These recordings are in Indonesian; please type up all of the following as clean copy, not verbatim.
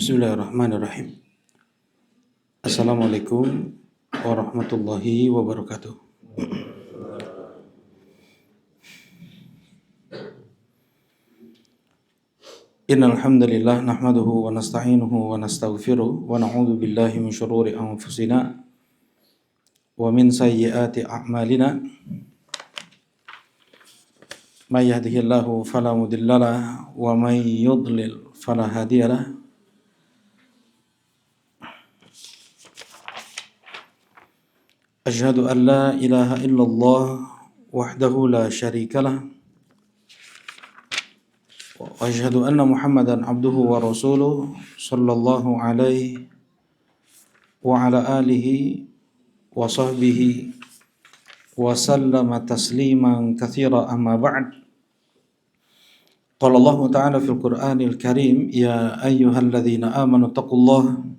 Bismillahirrahmanirrahim. Assalamualaikum warahmatullahi wabarakatuh. Innal hamdalillah nahmaduhu wa nasta'inuhu wa nastaghfiruh wa na'udzu billahi min shururi anfusina wa min sayyiati a'malina. May yahdihillahu fala mudhillalah wa may yudlil fala hadiyalah. Asyhadu an la ilaha illallah wahdahu la syarikalah wa asyhadu anna Muhammadan abduhu wa rasuluh sallallahu alaihi wa ala alihi wa sahbihi wa sallama tasliman katsira amma ba'd. Qala Allah ta'ala fil Qur'anil Karim, ya ayyuhalladzina amanu taqullaha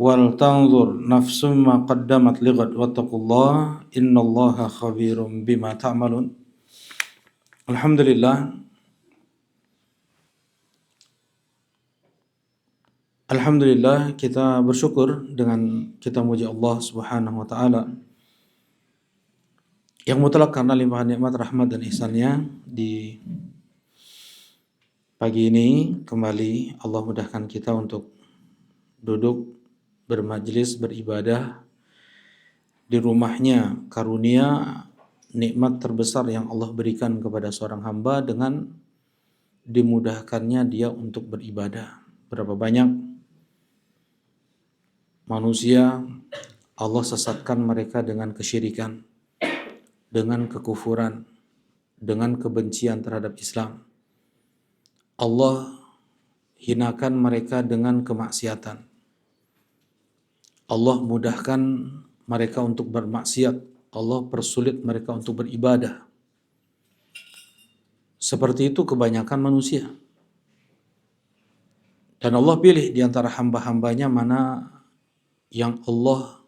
wal tanzur nafsum ma qaddamat lighad wattaqullaha innallaha khabirum bima ta'malun. Alhamdulillah, kita bersyukur dengan kita muji Allah Subhanahu wa taala yang mutlak karena limpahan nikmat, rahmat dan ihsannya. Di pagi ini kembali Allah mudahkan kita untuk duduk bermajlis beribadah di rumahnya. Karunia nikmat terbesar yang Allah berikan kepada seorang hamba dengan dimudahkannya dia untuk beribadah. Berapa banyak manusia Allah sesatkan mereka dengan kesyirikan, dengan kekufuran, dengan kebencian terhadap Islam. Allah hinakan mereka dengan kemaksiatan. Allah mudahkan mereka untuk bermaksiat. Allah persulit mereka untuk beribadah. Seperti itu kebanyakan manusia. Dan Allah pilih di antara hamba-hambanya mana yang Allah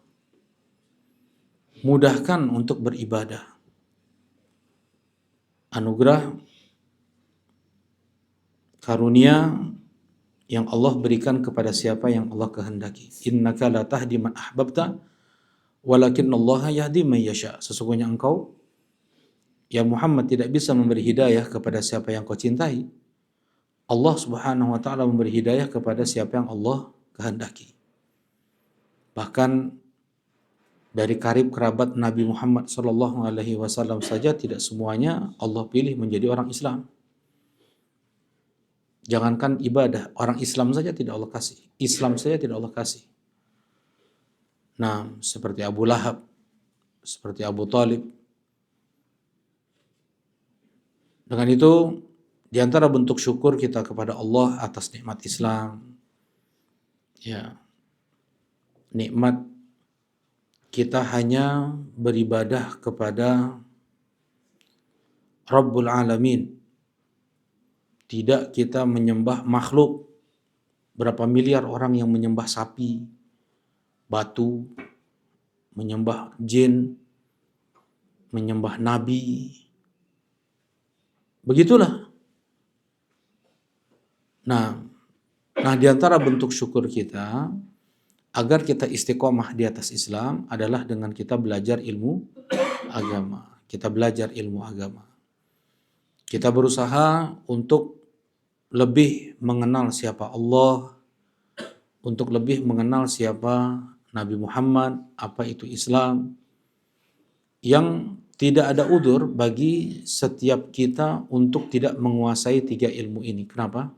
mudahkan untuk beribadah. Anugerah, karunia yang Allah berikan kepada siapa yang Allah kehendaki. Innaka la tahdi man ahbabta walakinallaha yahdi man yasha. Sesungguhnya engkau, ya Muhammad, tidak bisa memberi hidayah kepada siapa yang kau cintai. Allah Subhanahu wa taala memberi hidayah kepada siapa yang Allah kehendaki. Bahkan dari karib kerabat Nabi Muhammad sallallahu alaihi wasallam saja tidak semuanya Allah pilih menjadi orang Islam. Jangankan ibadah, orang Islam saja tidak Allah kasih. Islam saja tidak Allah kasih. Nah, seperti Abu Lahab, seperti Abu Talib. Dengan itu, di antara bentuk syukur kita kepada Allah atas nikmat Islam, ya, nikmat kita hanya beribadah kepada Rabbul Alamin. Tidak kita menyembah makhluk. Berapa miliar orang yang menyembah sapi, batu, menyembah jin, menyembah nabi. Begitulah. Nah, di antara bentuk syukur kita agar kita istiqomah di atas Islam adalah dengan kita belajar ilmu agama. Kita belajar ilmu agama. Kita berusaha untuk lebih mengenal siapa Allah, untuk lebih mengenal siapa Nabi Muhammad, apa itu Islam, yang tidak ada udzur bagi setiap kita untuk tidak menguasai tiga ilmu ini. Kenapa?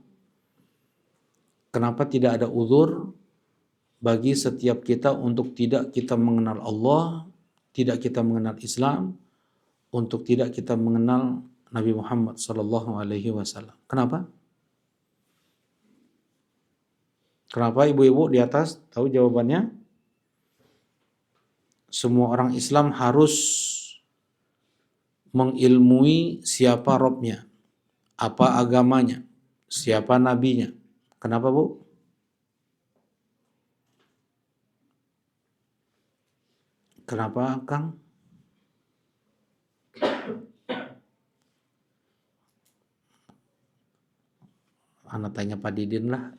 Kenapa tidak ada udzur bagi setiap kita untuk tidak kita mengenal Allah, tidak kita mengenal Islam, untuk tidak kita mengenal Nabi Muhammad sallallahu alaihi wasallam? Kenapa? Kenapa ibu-ibu di atas tahu jawabannya? Semua orang Islam harus mengilmui siapa Robnya, apa agamanya, siapa nabinya. Kenapa, Bu? Kenapa, Kang? Anak tanya Pak Didin lah.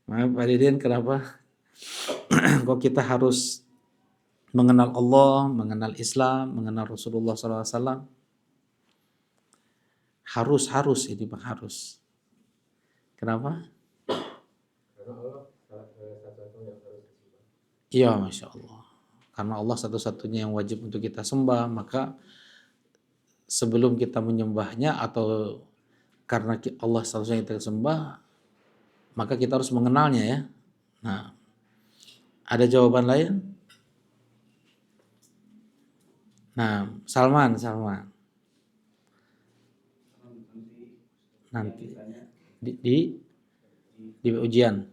Maaf Pak Didin, kenapa kok kita harus mengenal Allah, mengenal Islam, mengenal Rasulullah SAW? Harus ini Pak, harus. Kenapa? Iya, Masya Allah. Karena Allah satu-satunya yang wajib untuk kita sembah, maka sebelum kita menyembahnya atau karena Allah satu-satunya yang kita sembah, maka kita harus mengenalnya ya. Nah, ada jawaban lain? Nah, Salman. Nanti di ujian.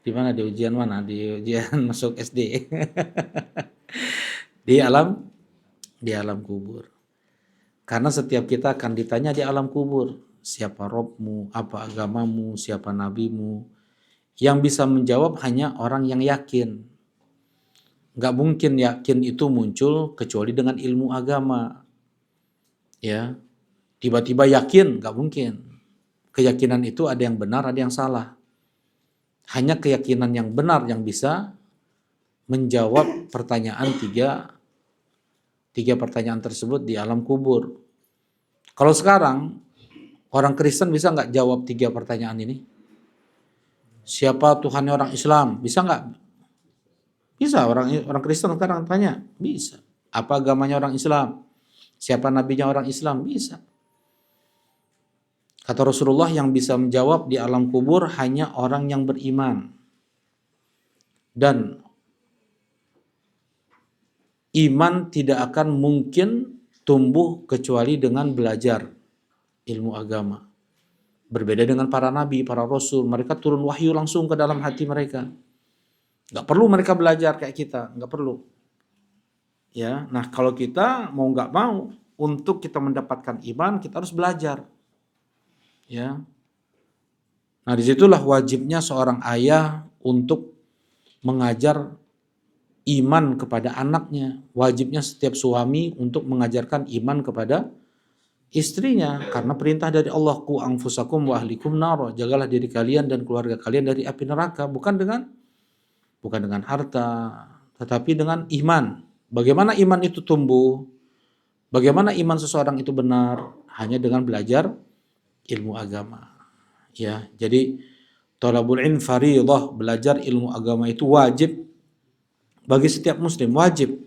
Di mana di ujian mana? Di ujian masuk SD. Di alam kubur. Karena setiap kita akan ditanya di alam kubur, siapa Robmu, apa agamamu, siapa nabimu. Yang bisa menjawab hanya orang yang yakin. Nggak mungkin yakin itu muncul kecuali dengan ilmu agama. Ya, tiba-tiba yakin, nggak mungkin. Keyakinan itu ada yang benar, ada yang salah. Hanya keyakinan yang benar yang bisa menjawab pertanyaan tiga pertanyaan tersebut di alam kubur. Kalau sekarang orang Kristen bisa nggak jawab 3 pertanyaan ini? Siapa Tuhannya orang Islam? Bisa nggak? Bisa. Orang Kristen sekarang tanya, bisa. Apa agamanya orang Islam? Siapa nabinya orang Islam? Bisa. Kata Rasulullah, yang bisa menjawab di alam kubur hanya orang yang beriman. Dan iman tidak akan mungkin tumbuh kecuali dengan belajar ilmu agama. Berbeda dengan para nabi, para rasul, mereka turun wahyu langsung ke dalam hati mereka. Nggak perlu mereka belajar kayak kita, nggak perlu. Ya, nah kalau kita mau nggak mau, untuk kita mendapatkan iman, kita harus belajar. Ya, nah disitulah wajibnya seorang ayah untuk mengajar iman kepada anaknya. Wajibnya setiap suami untuk mengajarkan iman kepada istrinya, karena perintah dari Allah, qu anfusakum wa ahlikum nar, jagalah diri kalian dan keluarga kalian dari api neraka, bukan dengan harta, tetapi dengan iman. Bagaimana iman itu tumbuh? Bagaimana iman seseorang itu benar? Hanya dengan belajar ilmu agama. Ya, jadi thalabul ilm fardhah, belajar ilmu agama itu wajib bagi setiap muslim, wajib.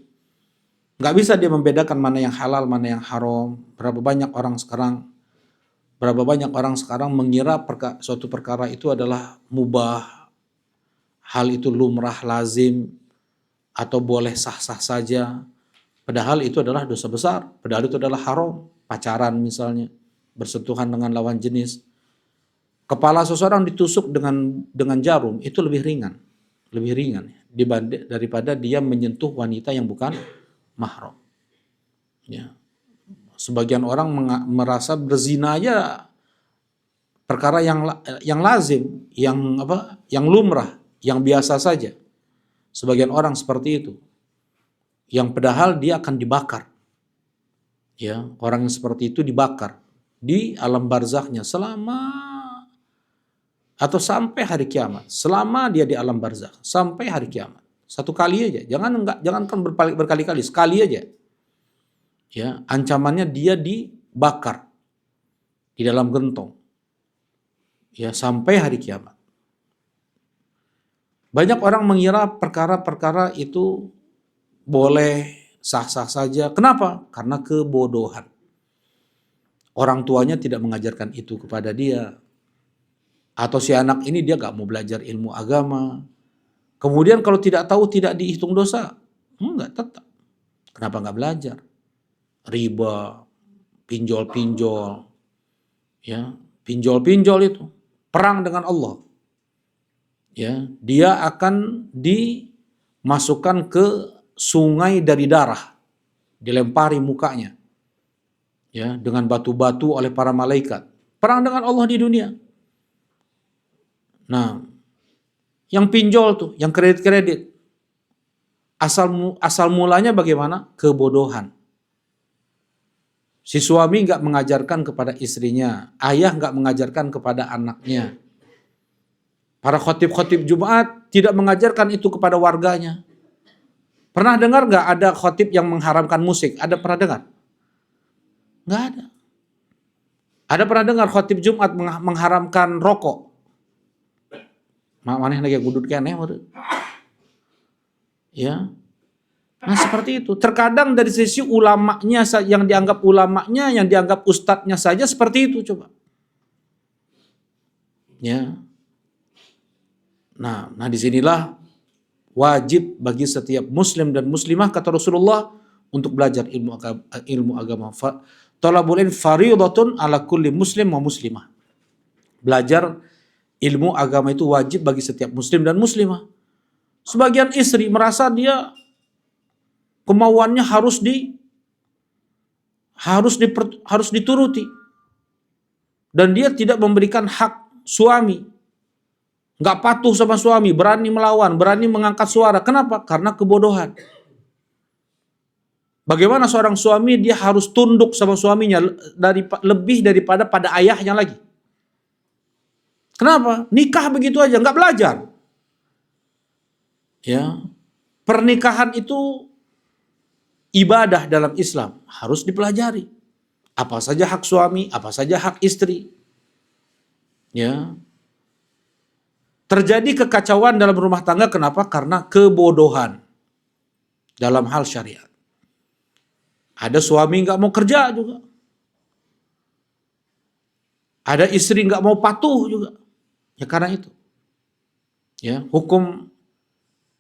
Nggak bisa dia membedakan mana yang halal, mana yang haram. Berapa banyak orang sekarang mengira suatu perkara itu adalah mubah, hal itu lumrah, lazim, atau boleh sah-sah saja. Padahal itu adalah dosa besar, padahal itu adalah haram. Pacaran misalnya, bersentuhan dengan lawan jenis. Kepala seseorang ditusuk dengan jarum itu lebih ringan daripada dia menyentuh wanita yang bukan mahram. Ya. Sebagian orang merasa berzina aja perkara yang lazim, yang lumrah, yang biasa saja. Sebagian orang seperti itu. Yang padahal dia akan dibakar. Ya, orang yang seperti itu dibakar di alam barzakhnya atau sampai hari kiamat. Selama dia di alam barzakh sampai hari kiamat. Satu kali aja, jangan kan berkali-kali, sekali aja. Ya, ancamannya dia dibakar di dalam gentong. Ya, sampai hari kiamat. Banyak orang mengira perkara-perkara itu boleh sah-sah saja. Kenapa? Karena kebodohan. Orang tuanya tidak mengajarkan itu kepada dia. Atau si anak ini dia gak mau belajar ilmu agama. Kemudian kalau tidak tahu tidak dihitung dosa. Enggak, tetap. Kenapa gak belajar? Riba, pinjol-pinjol. Ya, pinjol-pinjol itu. Perang dengan Allah. Ya, dia akan dimasukkan ke sungai dari darah, dilempari mukanya, ya, dengan batu-batu oleh para malaikat. Perang dengan Allah di dunia. Nah, yang pinjol tuh, yang kredit-kredit, asal mulanya bagaimana? Kebodohan. Si suami nggak mengajarkan kepada istrinya, ayah nggak mengajarkan kepada anaknya. Para khotib-khotib Jumat tidak mengajarkan itu kepada warganya. Pernah dengar nggak ada khotib yang mengharamkan musik? Ada pernah dengar? Nggak ada. Ada pernah dengar khotib Jumat mengharamkan rokok? Mana lagi gudut kene, ya. Nah seperti itu. Terkadang dari sisi ulamanya yang dianggap ulamanya, yang dianggap ustadznya saja seperti itu coba. Ya. Nah disinilah wajib bagi setiap muslim dan muslimah kata Rasulullah untuk belajar ilmu agama. Talabul ilmi fardhatun ala kulli muslim wa muslimah. Belajar ilmu agama itu wajib bagi setiap muslim dan muslimah. Sebagian istri merasa dia kemauannya harus dituruti, dan dia tidak memberikan hak suami, nggak patuh sama suami, berani melawan, berani mengangkat suara. Kenapa? Karena kebodohan. Bagaimana seorang suami dia harus tunduk sama suaminya lebih daripada pada ayahnya lagi? Kenapa? Nikah begitu aja, nggak belajar. Ya, pernikahan itu ibadah dalam Islam, harus dipelajari. Apa saja hak suami, apa saja hak istri. Ya. Terjadi kekacauan dalam rumah tangga, kenapa? Karena kebodohan dalam hal syariat. Ada suami nggak mau kerja juga. Ada istri nggak mau patuh juga. Ya karena itu. Ya, hukum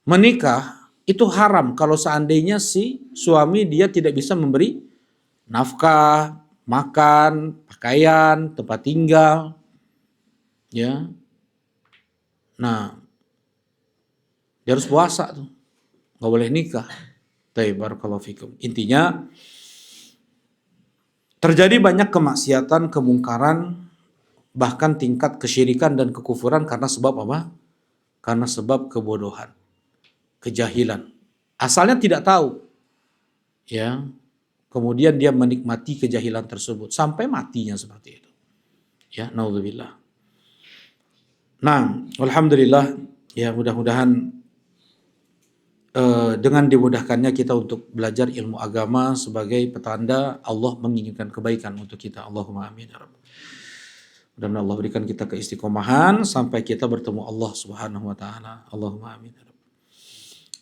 menikah itu haram kalau seandainya si suami dia tidak bisa memberi nafkah, makan, pakaian, tempat tinggal. Ya. Nah, dia harus puasa tuh. Nggak boleh nikah. Barakallahu fikum. Intinya terjadi banyak kemaksiatan, kemungkaran, bahkan tingkat kesyirikan dan kekufuran karena sebab apa? Karena sebab kebodohan, kejahilan. Asalnya tidak tahu. Ya. Kemudian dia menikmati kejahilan tersebut sampai matinya seperti itu. Ya, naudzubillah. Nah, alhamdulillah ya, mudah-mudahan dengan dimudahkannya kita untuk belajar ilmu agama sebagai petanda Allah menginginkan kebaikan untuk kita. Allahumma amin ya rabb. Dan Allah berikan kita keistiqomahan sampai kita bertemu Allah Subhanahu wa taala. Allahumma amin ya rabb.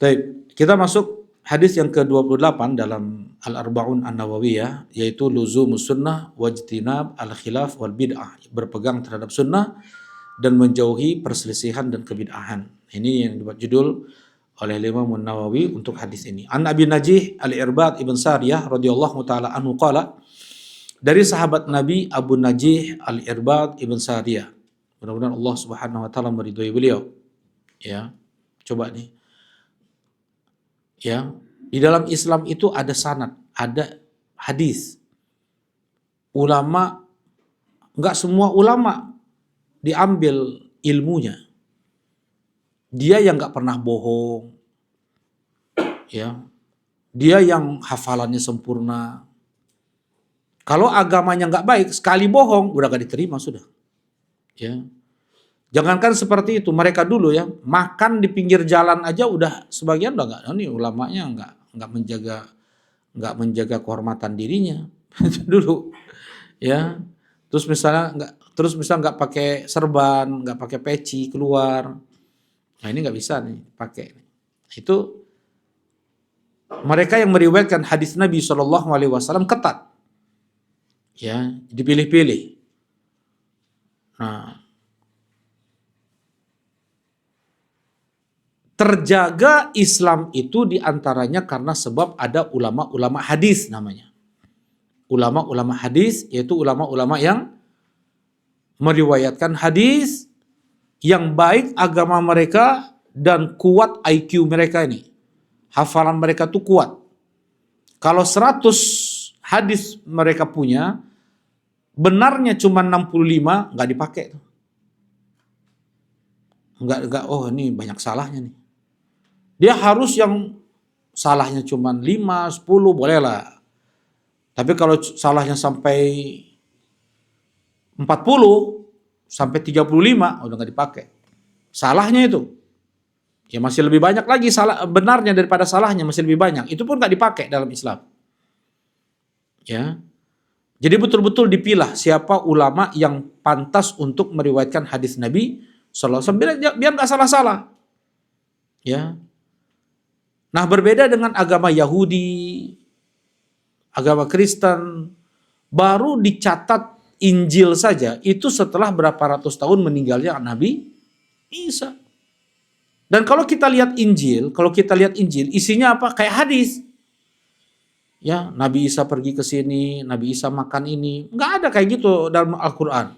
Baik, kita masuk hadis yang ke-28 dalam Al-Arba'un An-Nawawiyah, yaitu luzumus sunnah wajtinab al-khilaf wal bid'ah, berpegang terhadap sunnah dan menjauhi perselisihan dan kebid'ahan. Ini yang dibuat judul oleh Imam An-Nawawi untuk hadis ini. An Abi Najih Al-Irbad Ibn Sariyah radhiyallahu taala anhu qala, dari sahabat Nabi Abu Najih Al-Irbad Ibn Sariyah. Mudah-mudahan Allah Subhanahu wa taala meridhai beliau. Ya. Coba nih. Ya, di dalam Islam itu ada sanad, ada hadis. Ulama, enggak semua ulama diambil ilmunya. Dia yang nggak pernah bohong, ya. Dia yang hafalannya sempurna. Kalau agamanya nggak baik, sekali bohong udah gak diterima sudah. Ya. Jangankan seperti itu, mereka dulu ya makan di pinggir jalan aja udah sebagian udah nggak, ini ulamanya nggak menjaga kehormatan dirinya dulu, ya. Terus misalnya nggak pakai serban, nggak pakai peci keluar. Nah ini nggak bisa nih pakai. Itu mereka yang meriwayatkan hadis Nabi SAW ketat, ya, dipilih-pilih. Nah, terjaga Islam itu diantaranya karena sebab ada ulama-ulama hadis namanya. Ulama-ulama hadis yaitu ulama-ulama yang meriwayatkan hadis, yang baik agama mereka dan kuat IQ mereka ini. Hafalan mereka tuh kuat. Kalau 100 hadis mereka punya, benarnya cuma 65, nggak dipakai tuh. Nggak, oh ini banyak salahnya nih. Dia harus yang salahnya cuma 5, 10, bolehlah. Tapi kalau salahnya sampai 40 sampai 35 udah nggak dipakai. Salahnya itu ya masih lebih banyak lagi salah benarnya daripada salahnya, masih lebih banyak. Itu pun nggak dipakai dalam Islam. Ya. Jadi betul-betul dipilah siapa ulama yang pantas untuk meriwayatkan hadis Nabi sallallahu alaihi wasallam biar nggak salah-salah. Ya. Nah, berbeda dengan agama Yahudi, agama Kristen, baru dicatat Injil saja itu setelah berapa ratus tahun meninggalnya Nabi Isa. Dan kalau kita lihat Injil, isinya apa? Kayak hadis. Ya, Nabi Isa pergi ke sini, Nabi Isa makan ini. Nggak ada kayak gitu dalam Al-Quran.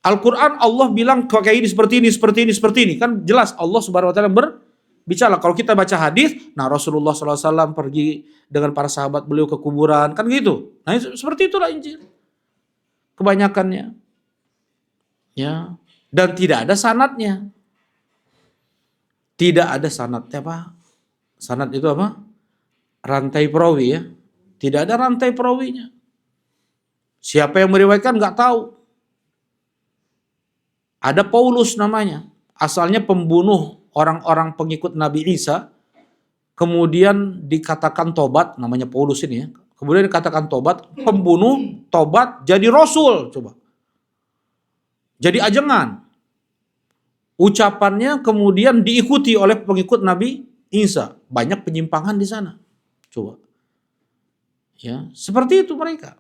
Al-Quran Allah bilang kayak ini, seperti ini. Kan jelas Allah Subhanahu Wa Taala berbicara. Kalau kita baca hadis, nah Rasulullah SAW pergi dengan para sahabat beliau ke kuburan, kan gitu. Nah seperti itulah Injil. Kebanyakannya. Ya. Dan tidak ada sanadnya. Tidak ada sanadnya, Pak. Sanad itu apa? Rantai perawi ya. Tidak ada rantai perawinya. Siapa yang meriwayatkan nggak tahu. Ada Paulus namanya. Asalnya pembunuh orang-orang pengikut Nabi Isa. Kemudian dikatakan tobat, namanya Paulus ini ya. Kemudian dikatakan tobat, pembunuh, tobat, jadi rasul. Coba. Jadi ajengan. Ucapannya kemudian diikuti oleh pengikut Nabi Isa. Banyak penyimpangan di sana. Coba. Ya, seperti itu mereka.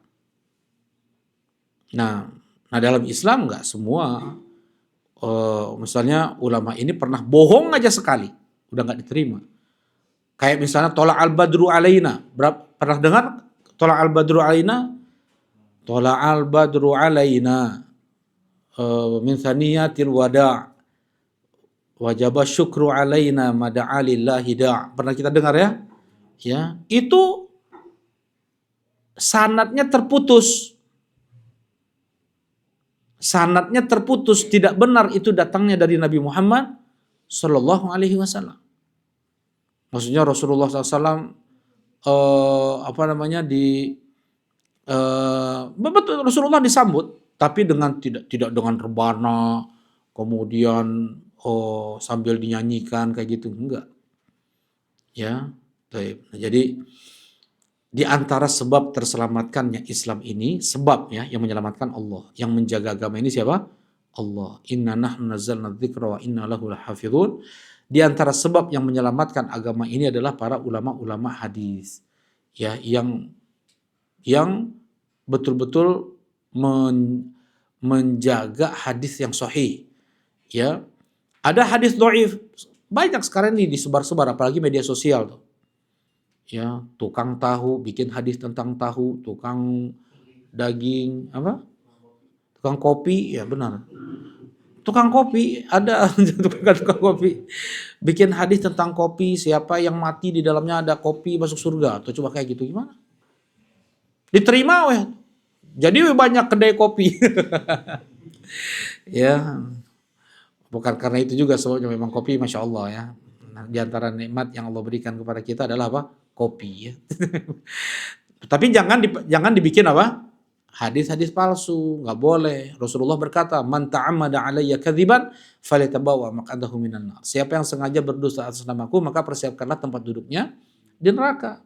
Nah dalam Islam nggak semua. Misalnya ulama ini pernah bohong aja sekali, udah nggak diterima. Kayak misalnya Tola al-Badru alaina. Pernah dengar Tola al-Badru alaina? Tola al-Badru alaina min thaniyatil wada' wajaba syukru alaina mada'a lillahi da'. Pernah kita dengar ya? Ya, itu sanadnya terputus. Sanadnya terputus, tidak benar itu datangnya dari Nabi Muhammad Sallallahu Alaihi Wasallam. Maksudnya Rasulullah SAW betul Rasulullah disambut, tapi dengan tidak dengan rebana, kemudian sambil dinyanyikan kayak gitu, enggak. Ya, baik. Nah, jadi di antara sebab terselamatkannya Islam ini, sebab ya yang menyelamatkan Allah, yang menjaga agama ini siapa? Allah. Inna nahnu nazzalna dzikra wa inna lahu lahafizun. Di antara sebab yang menyelamatkan agama ini adalah para ulama-ulama hadis. Ya, yang betul-betul menjaga hadis yang sahih. Ya. Ada hadis dhaif. Banyak sekarang ini disebar-sebar apalagi media sosial tuh. Ya, tukang tahu bikin hadis tentang tahu, tukang daging apa? Tukang kopi, ya benar. Tukang kopi ada tukang kopi bikin hadis tentang kopi, siapa yang mati di dalamnya ada kopi masuk surga, atau coba kayak gitu gimana? Diterima weh. Jadi banyak kedai kopi. Ya. Bukan karena itu juga sebabnya memang kopi Masya Allah ya. Nah, di antara nikmat yang Allah berikan kepada kita adalah apa? Kopi ya. Tapi jangan dibikin apa? Hadis-hadis palsu, nggak boleh. Rasulullah berkata, "Man ta'ammada 'alayya kadziban falyatabawa maq'adahu minan nar." Siapa yang sengaja berdusta atas namaku, maka persiapkanlah tempat duduknya di neraka.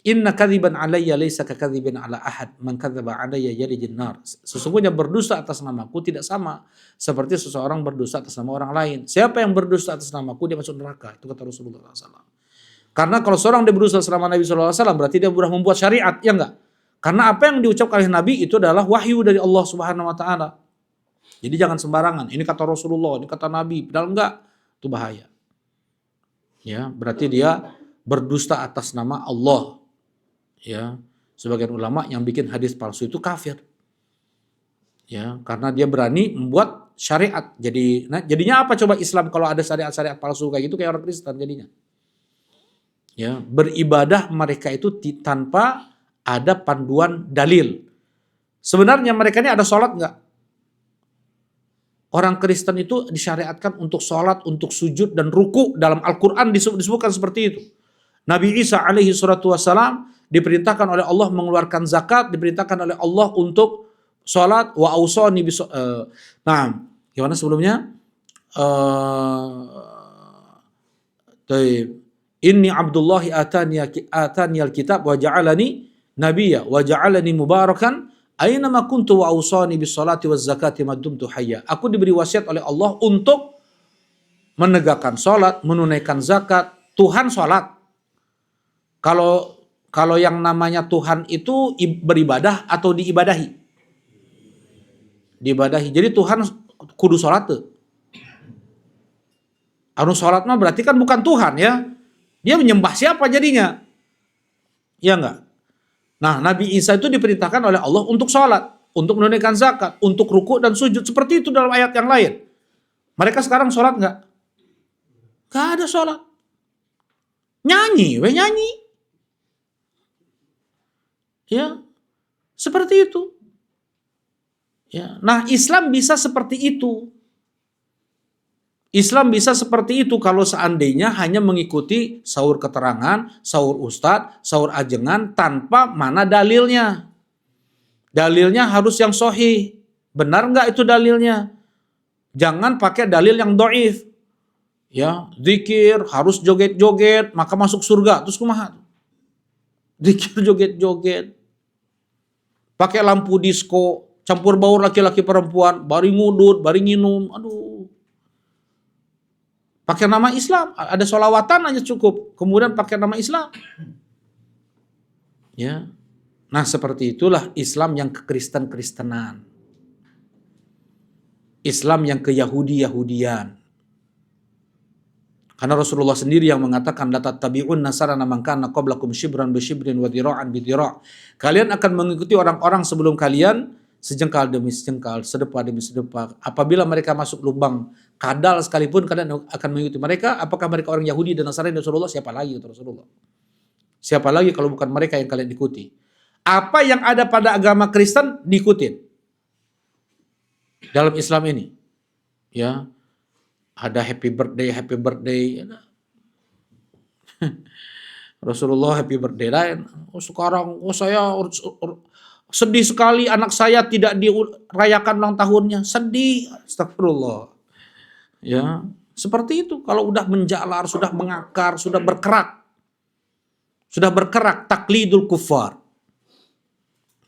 Inna kadziban 'alayya laisa kakadzibin 'ala ahad, man kadzaba 'alayya yalijin nar. Sesungguhnya berdusta atas namaku tidak sama seperti seseorang berdusta atas nama orang lain. Siapa yang berdusta atas namaku dia masuk neraka. Itu kata Rasulullah SAW. Karena kalau seorang dia berusaha selama Nabi SAW berarti dia sudah membuat syariat, ya enggak? Karena apa yang diucapkan oleh Nabi itu adalah wahyu dari Allah Subhanahu Wa Taala. Jadi jangan sembarangan. Ini kata Rasulullah, ini kata Nabi, padahal enggak, itu bahaya. Ya, berarti dia berdusta atas nama Allah. Ya, sebagian ulama yang bikin hadis palsu itu kafir. Ya, karena dia berani membuat syariat. Jadinya apa coba Islam kalau ada syariat-syariat palsu kayak gitu kayak orang Kristen jadinya. Ya, beribadah mereka itu tanpa ada panduan dalil. Sebenarnya mereka ini ada sholat nggak? Orang Kristen itu disyariatkan untuk sholat, untuk sujud dan ruku dalam Al-Quran disebutkan seperti itu. Nabi Isa alaihi salatu wassalam diperintahkan oleh Allah mengeluarkan zakat, diperintahkan oleh Allah untuk sholat, wa ausani nah, gimana sebelumnya? Taib. Inni Abdullahi ataniyal kitab wa ja'alani nabiyya wa ja'alani mubarakan aina ma kuntu wa ausani bis salati waz zakati ma dumtu hayya. Aku diberi wasiat oleh Allah untuk menegakkan salat, menunaikan zakat. Tuhan salat. Kalau yang namanya Tuhan itu beribadah atau diibadahi? Diibadahi. Jadi Tuhan kudu salat tuh. Anu salat mah berarti kan bukan Tuhan ya. Dia menyembah siapa jadinya? Ya enggak? Nah, Nabi Isa itu diperintahkan oleh Allah untuk sholat, untuk menunaikan zakat, untuk ruku dan sujud. Seperti itu dalam ayat yang lain. Mereka sekarang sholat enggak? Enggak ada sholat. Nyanyi, nyanyi. Ya, seperti itu. Ya. Nah, Islam bisa seperti itu. Islam bisa seperti itu kalau seandainya hanya mengikuti sahur keterangan, sahur ustadz, sahur ajengan tanpa mana dalilnya. Dalilnya harus yang sahih. Benar nggak itu dalilnya? Jangan pakai dalil yang dhaif. Ya, zikir harus joget-joget maka masuk surga. Terus kumaha? Zikir joget-joget. Pakai lampu disco, campur baur laki-laki perempuan, bari ngudut, bari nginum. Aduh. Pakai nama Islam, ada sholawatan aja cukup. Kemudian pakai nama Islam. Ya. Nah, seperti itulah Islam yang kekristen-kristenan. Islam yang ke Yahudi-Yahudian. Karena Rasulullah sendiri yang mengatakan la tattabi'un nasarana man kana qablakum shibran bi shibrin wa dhira'an bi dhira'. Kalian akan mengikuti orang-orang sebelum kalian sejengkal demi sejengkal, sedepa demi sedepa. Apabila mereka masuk lubang kadal sekalipun kalian akan mengikuti mereka. Apakah mereka orang Yahudi dan Nasrani? Rasulullah, siapa lagi kata Rasulullah? Siapa lagi kalau bukan mereka yang kalian ikuti? Apa yang ada pada agama Kristen diikutin. Dalam Islam ini. Ya. Ada happy birthday. Ya. Rasulullah happy birthday lain. Sekarang saya sedih sekali anak saya tidak dirayakan ulang tahunnya. Sedih. Astagfirullah. Ya, seperti itu. Kalau udah menjalar, sudah mengakar, sudah berkerak. Sudah berkerak taklidul kufar.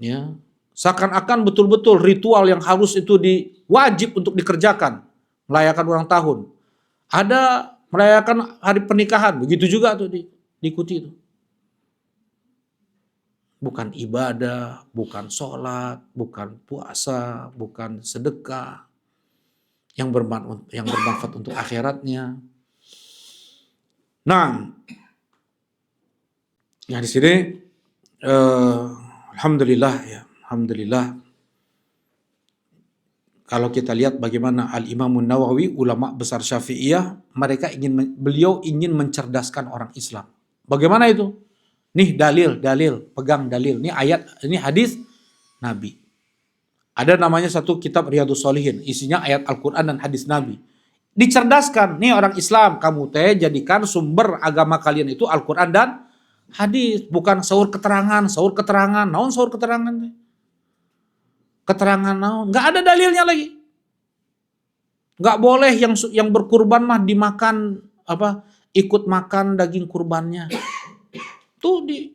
Ya. Seakan-akan betul-betul ritual yang harus itu wajib untuk dikerjakan. Merayakan ulang tahun. Ada merayakan hari pernikahan, begitu juga tuh diikuti itu. Bukan ibadah, bukan sholat, bukan puasa, bukan sedekah yang bermanfaat untuk akhiratnya. Nah, di sini alhamdulillah kalau kita lihat bagaimana Al-Imam Nawawi, ulama besar Syafi'iyah, beliau ingin mencerdaskan orang Islam. Bagaimana itu? Nih dalil, pegang dalil. Ini ayat, ini hadis Nabi. Ada namanya satu kitab Riyadhus Shalihin, isinya ayat Al-Quran dan hadis Nabi. Dicerdaskan, nih orang Islam, kamu jadikan sumber agama kalian itu Al-Quran dan hadis, bukan sahur keterangan. Naon sahur keterangan? Keterangan naon? Nggak ada dalilnya lagi. Nggak boleh yang berkurban mah dimakan ikut makan daging kurbannya. Tuh di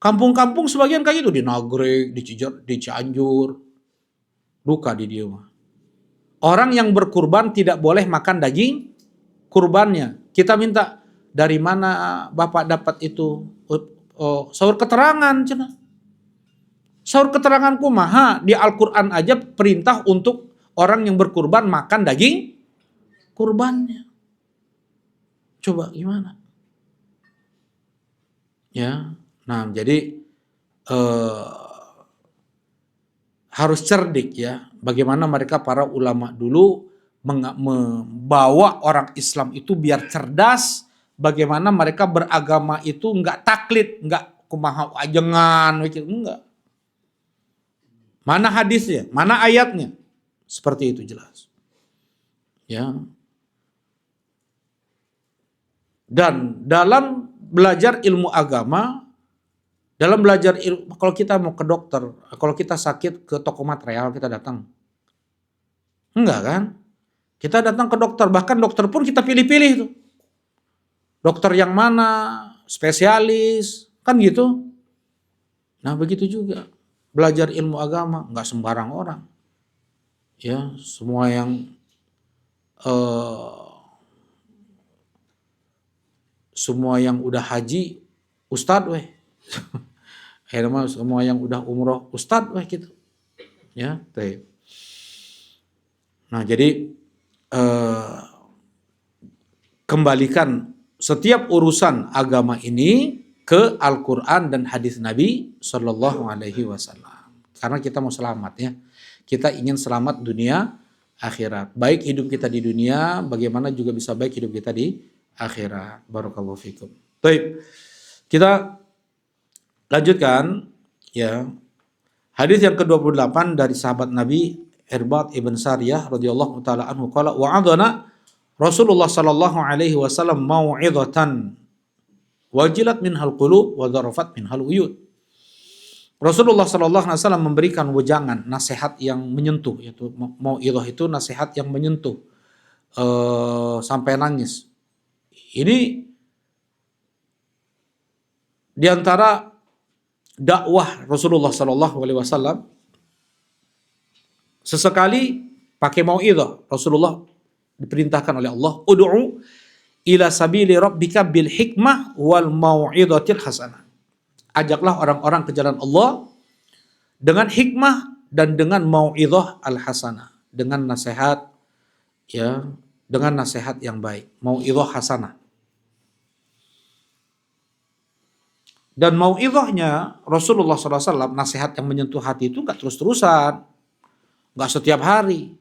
kampung-kampung sebagian kayak gitu, di Nagreg, di Cianjur, duka di dia mah. Orang yang berkurban tidak boleh makan daging kurbannya. Kita minta, dari mana Bapak dapat itu? Sahur keterangan cenah. Sahur keterangan kumaha? Di Al-Qur'an aja perintah untuk orang yang berkurban makan daging kurbannya. Coba gimana? Ya, nah jadi harus cerdik ya. Bagaimana mereka para ulama dulu membawa orang Islam itu biar cerdas. Bagaimana mereka beragama itu nggak taklid, nggak kumaha ajengan, enggak. Mana hadisnya, mana ayatnya, seperti itu jelas. Ya. Dan dalam belajar ilmu agama, Dalam belajar ilmu, kalau kita mau ke dokter, kalau kita sakit ke toko material kita datang. Enggak kan? Kita datang ke dokter, bahkan dokter pun kita pilih-pilih tuh. Dokter yang mana, spesialis, kan gitu. Nah begitu juga belajar ilmu agama nggak sembarang orang, ya eh, semua yang udah haji ustadz weh, akhirnya semua yang udah umroh ustadz weh gitu, ya. Nah jadi eh, kembalikan setiap urusan agama ini ke Al-Quran dan hadis Nabi Shallallahu Alaihi Wasallam. Karena kita mau selamat ya, kita ingin selamat dunia akhirat. Baik hidup kita di dunia, bagaimana juga bisa baik hidup kita di akhirat. Barakallahu fikum. Baik, kita lanjutkan ya. Hadis yang ke-28 dari sahabat Nabi Irbad ibn Sariyah radhiyallahu taala anhu qala wa'adana Rasulullah sallallahu alaihi wasallam mau'izatan wajilat minhal qulub wa dzarafat minhal uyud. Rasulullah sallallahu alaihi wasallam memberikan wejangan, nasihat yang menyentuh, yaitu mau'izah itu nasihat yang menyentuh sampai nangis. Ini diantara dakwah Rasulullah sallallahu alaihi wasallam. Sesekali pakai mau'izah, Rasulullah diperintahkan oleh Allah, ud'u ila sabili rabbika bil hikmah wal mau'izatil hasanah. Ajaklah orang-orang ke jalan Allah dengan hikmah dan dengan mau'izah al hasanah, dengan nasihat ya, dengan nasihat yang baik, mau'izah hasanah. Dan mau'izahnya Rasulullah SAW, nasihat yang menyentuh hati itu nggak terus-terusan, nggak setiap hari.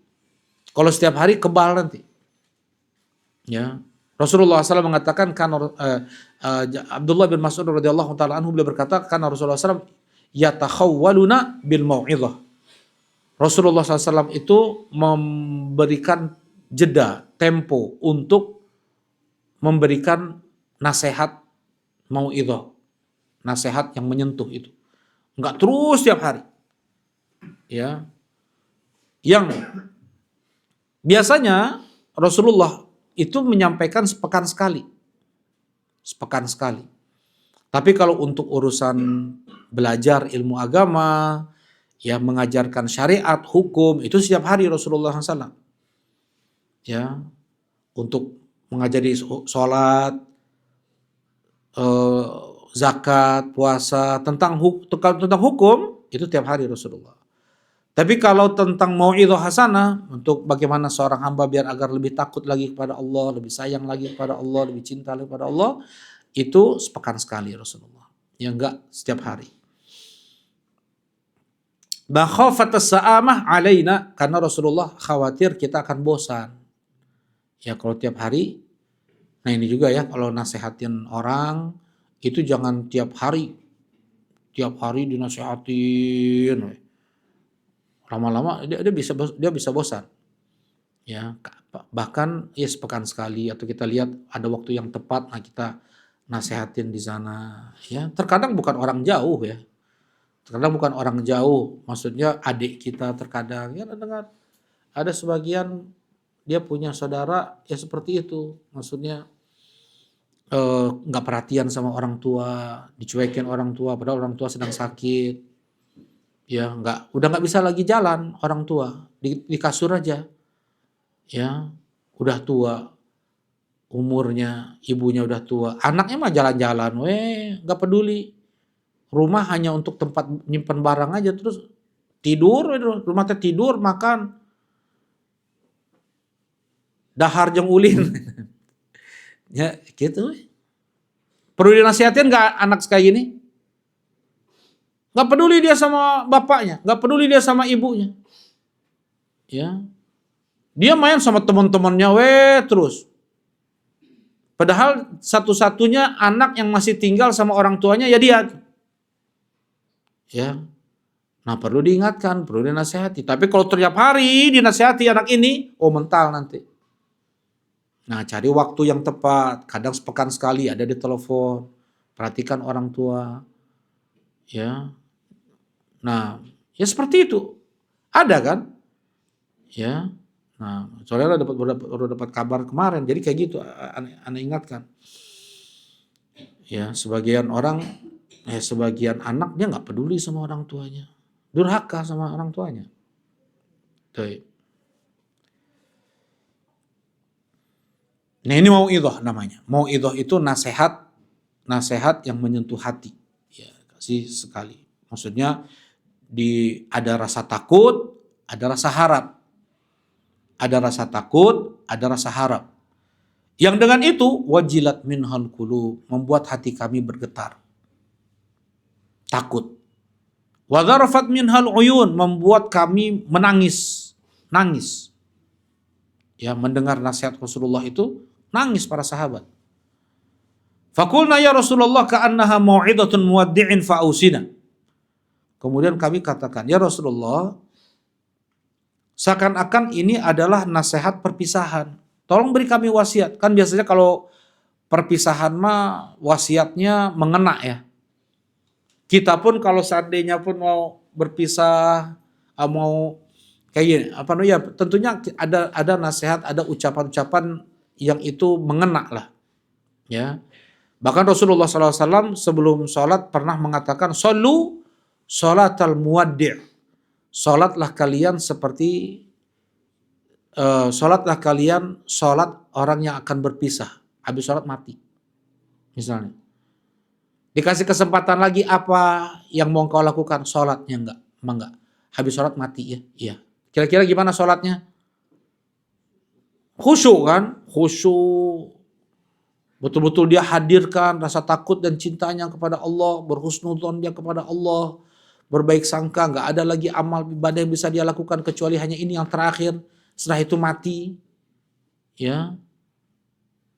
Kalau setiap hari kebal nanti. Ya, Rasulullah SAW mengatakan Abdullah bin Mas'ud radhiyallahu taala anhu beliau berkata karena Rasulullah SAW yatakhawwaluna bil mau'izah. Rasulullah SAW itu memberikan jeda, tempo untuk memberikan nasihat mau'izah, nasihat yang menyentuh itu. Enggak terus setiap hari. Ya. Yang biasanya Rasulullah itu menyampaikan sepekan sekali. Sepekan sekali. Tapi kalau untuk urusan belajar ilmu agama, ya mengajarkan syariat, hukum, itu setiap hari Rasulullah SAW. Ya, untuk mengajari sholat, zakat, puasa, tentang hukum, itu setiap hari Rasulullah. Tapi kalau tentang mau'izah hasanah, untuk bagaimana seorang hamba biar agar lebih takut lagi kepada Allah, lebih sayang lagi kepada Allah, lebih cinta lagi kepada Allah, itu sepekan sekali Rasulullah. Ya enggak setiap hari. Bakhafatas sa'amah alaina, karena Rasulullah khawatir kita akan bosan. Ya kalau tiap hari, nah ini juga ya, kalau nasehatin orang, itu jangan tiap hari dinasehatin. Lama-lama dia bisa bosan. Ya, bahkan ya sepekan sekali atau kita lihat ada waktu yang tepat, nah kita nasehatin di sana. Ya, terkadang bukan orang jauh ya. Terkadang bukan orang jauh, maksudnya adik kita terkadang ya ada sebagian dia punya saudara ya seperti itu. Maksudnya nggak perhatian sama orang tua, dicuekin orang tua padahal orang tua sedang sakit. Ya udah nggak bisa lagi jalan orang tua di kasur aja, ya udah tua umurnya, ibunya udah tua, anaknya mah jalan-jalan, nggak peduli, rumah hanya untuk tempat nyimpan barang aja, terus tidur, rumah teh tidur makan, dahar jeung ulin, ya gitu. Perlu dinasihatin nggak anak kayak gini? Nggak peduli dia sama bapaknya, nggak peduli dia sama ibunya. Ya, dia main sama teman-temannya terus. Padahal satu-satunya anak yang masih tinggal sama orang tuanya ya dia. Ya. Nah, perlu diingatkan, perlu dinasehati. Tapi kalau tiap hari dinasehati anak ini, mental nanti. Nah, cari waktu yang tepat, kadang sepekan sekali ada di telepon. Perhatikan orang tua. Ya. Nah, ya seperti itu. Ada kan? Ya. Nah, saudara baru dapat kabar kemarin. Jadi kayak gitu, aneh ingatkan. Ya, sebagian orang, sebagian anak dia nggak peduli sama orang tuanya, durhaka sama orang tuanya. Tuh. Nah ini mauidhah namanya. Mauidhah itu nasihat yang menyentuh hati. Ya, kasih sekali. Maksudnya ada rasa takut, ada rasa harap. Ada rasa takut, ada rasa harap. Yang dengan itu wajilat minhal qulub, membuat hati kami bergetar. Takut. Wa dzarafat minhal uyun, membuat kami menangis, nangis. Ya, mendengar nasihat Rasulullah itu nangis para sahabat. Fakulna ya Rasulullah ka'annaha mau'idatun muwaddi'in fa'ausina. Kemudian kami katakan, ya Rasulullah, seakan-akan ini adalah nasihat perpisahan. Tolong beri kami wasiat. Kan biasanya kalau perpisahan mah wasiatnya mengena ya. Kita pun kalau seandainya pun mau berpisah, mau kayak gini, apa namanya? Tentunya ada nasihat, ada ucapan-ucapan yang itu mengena lah, ya. Bahkan Rasulullah SAW sebelum sholat pernah mengatakan, "Shollu sholatal muwaddi'." Sholatlah kalian seperti sholatlah kalian sholat orang yang akan berpisah. Habis sholat mati, misalnya. Dikasih kesempatan lagi, apa yang mau kau lakukan? Sholatnya enggak. Habis sholat mati ya. Iya. Kira-kira gimana sholatnya? Khusyuk kan? Khusyuk. Betul-betul dia hadirkan rasa takut dan cintanya kepada Allah, berhusnudzon dia kepada Allah, berbaik sangka, nggak ada lagi amal ibadah yang bisa dia lakukan kecuali hanya ini yang terakhir. Setelah itu mati. Ya.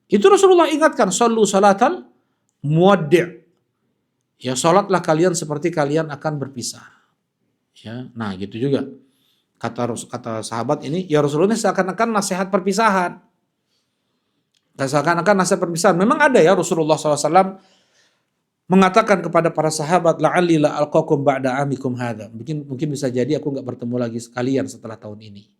Itu Rasulullah ingatkan, shollu salatal muwaddi'. Ya, sholatlah kalian seperti kalian akan berpisah. Ya, nah gitu juga. Kata sahabat ini, ya Rasulullah seakan-akan nasihat perpisahan. Seakan-akan nasihat perpisahan. Memang ada ya Rasulullah SAW mengatakan kepada para sahabat, la'alli la'alqakum ba'da amikum hadha. Mungkin bisa jadi aku nggak bertemu lagi sekalian setelah tahun ini.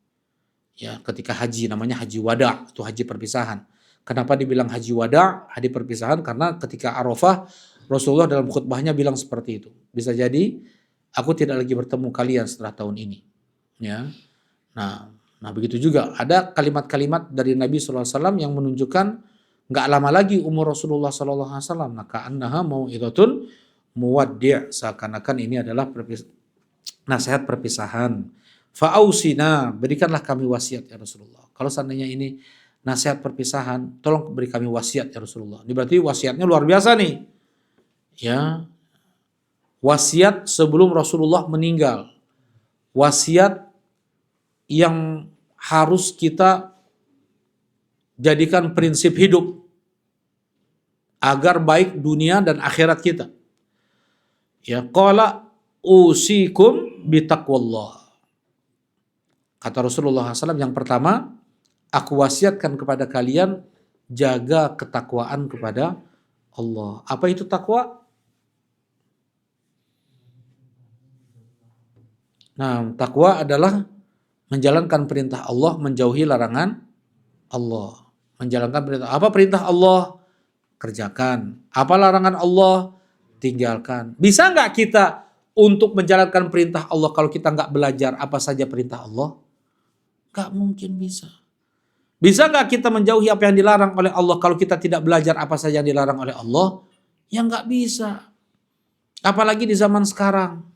Ya, ketika haji, namanya haji wada, itu haji perpisahan. Kenapa dibilang haji wada, haji perpisahan? Karena ketika Arafah, Rasulullah dalam khutbahnya bilang seperti itu. Bisa jadi aku tidak lagi bertemu kalian setelah tahun ini. Ya, nah begitu juga ada kalimat-kalimat dari Nabi SAW yang menunjukkan nggak lama lagi umur Rasulullah SAW. Maka annaha mau'idhatun muwaddi', seakan-akan ini adalah nasihat perpisahan. Fa'ausina, berikanlah kami wasiat ya Rasulullah. Kalau seandainya ini nasihat perpisahan, tolong beri kami wasiat ya Rasulullah. Ini berarti wasiatnya luar biasa nih. Ya, wasiat sebelum Rasulullah meninggal. Wasiat yang harus kita jadikan prinsip hidup agar baik dunia dan akhirat kita. Ya, qala usikum bitaqwallah. Kata Rasulullah SAW yang pertama, aku wasiatkan kepada kalian jaga ketakwaan kepada Allah. Apa itu takwa? Nah, takwa adalah menjalankan perintah Allah, menjauhi larangan Allah. Menjalankan perintah. Apa perintah Allah? Kerjakan. Apa larangan Allah? Tinggalkan. Bisa nggak kita untuk menjalankan perintah Allah kalau kita nggak belajar apa saja perintah Allah? Nggak mungkin bisa. Bisa nggak kita menjauhi apa yang dilarang oleh Allah kalau kita tidak belajar apa saja yang dilarang oleh Allah? Ya nggak bisa. Apalagi di zaman sekarang.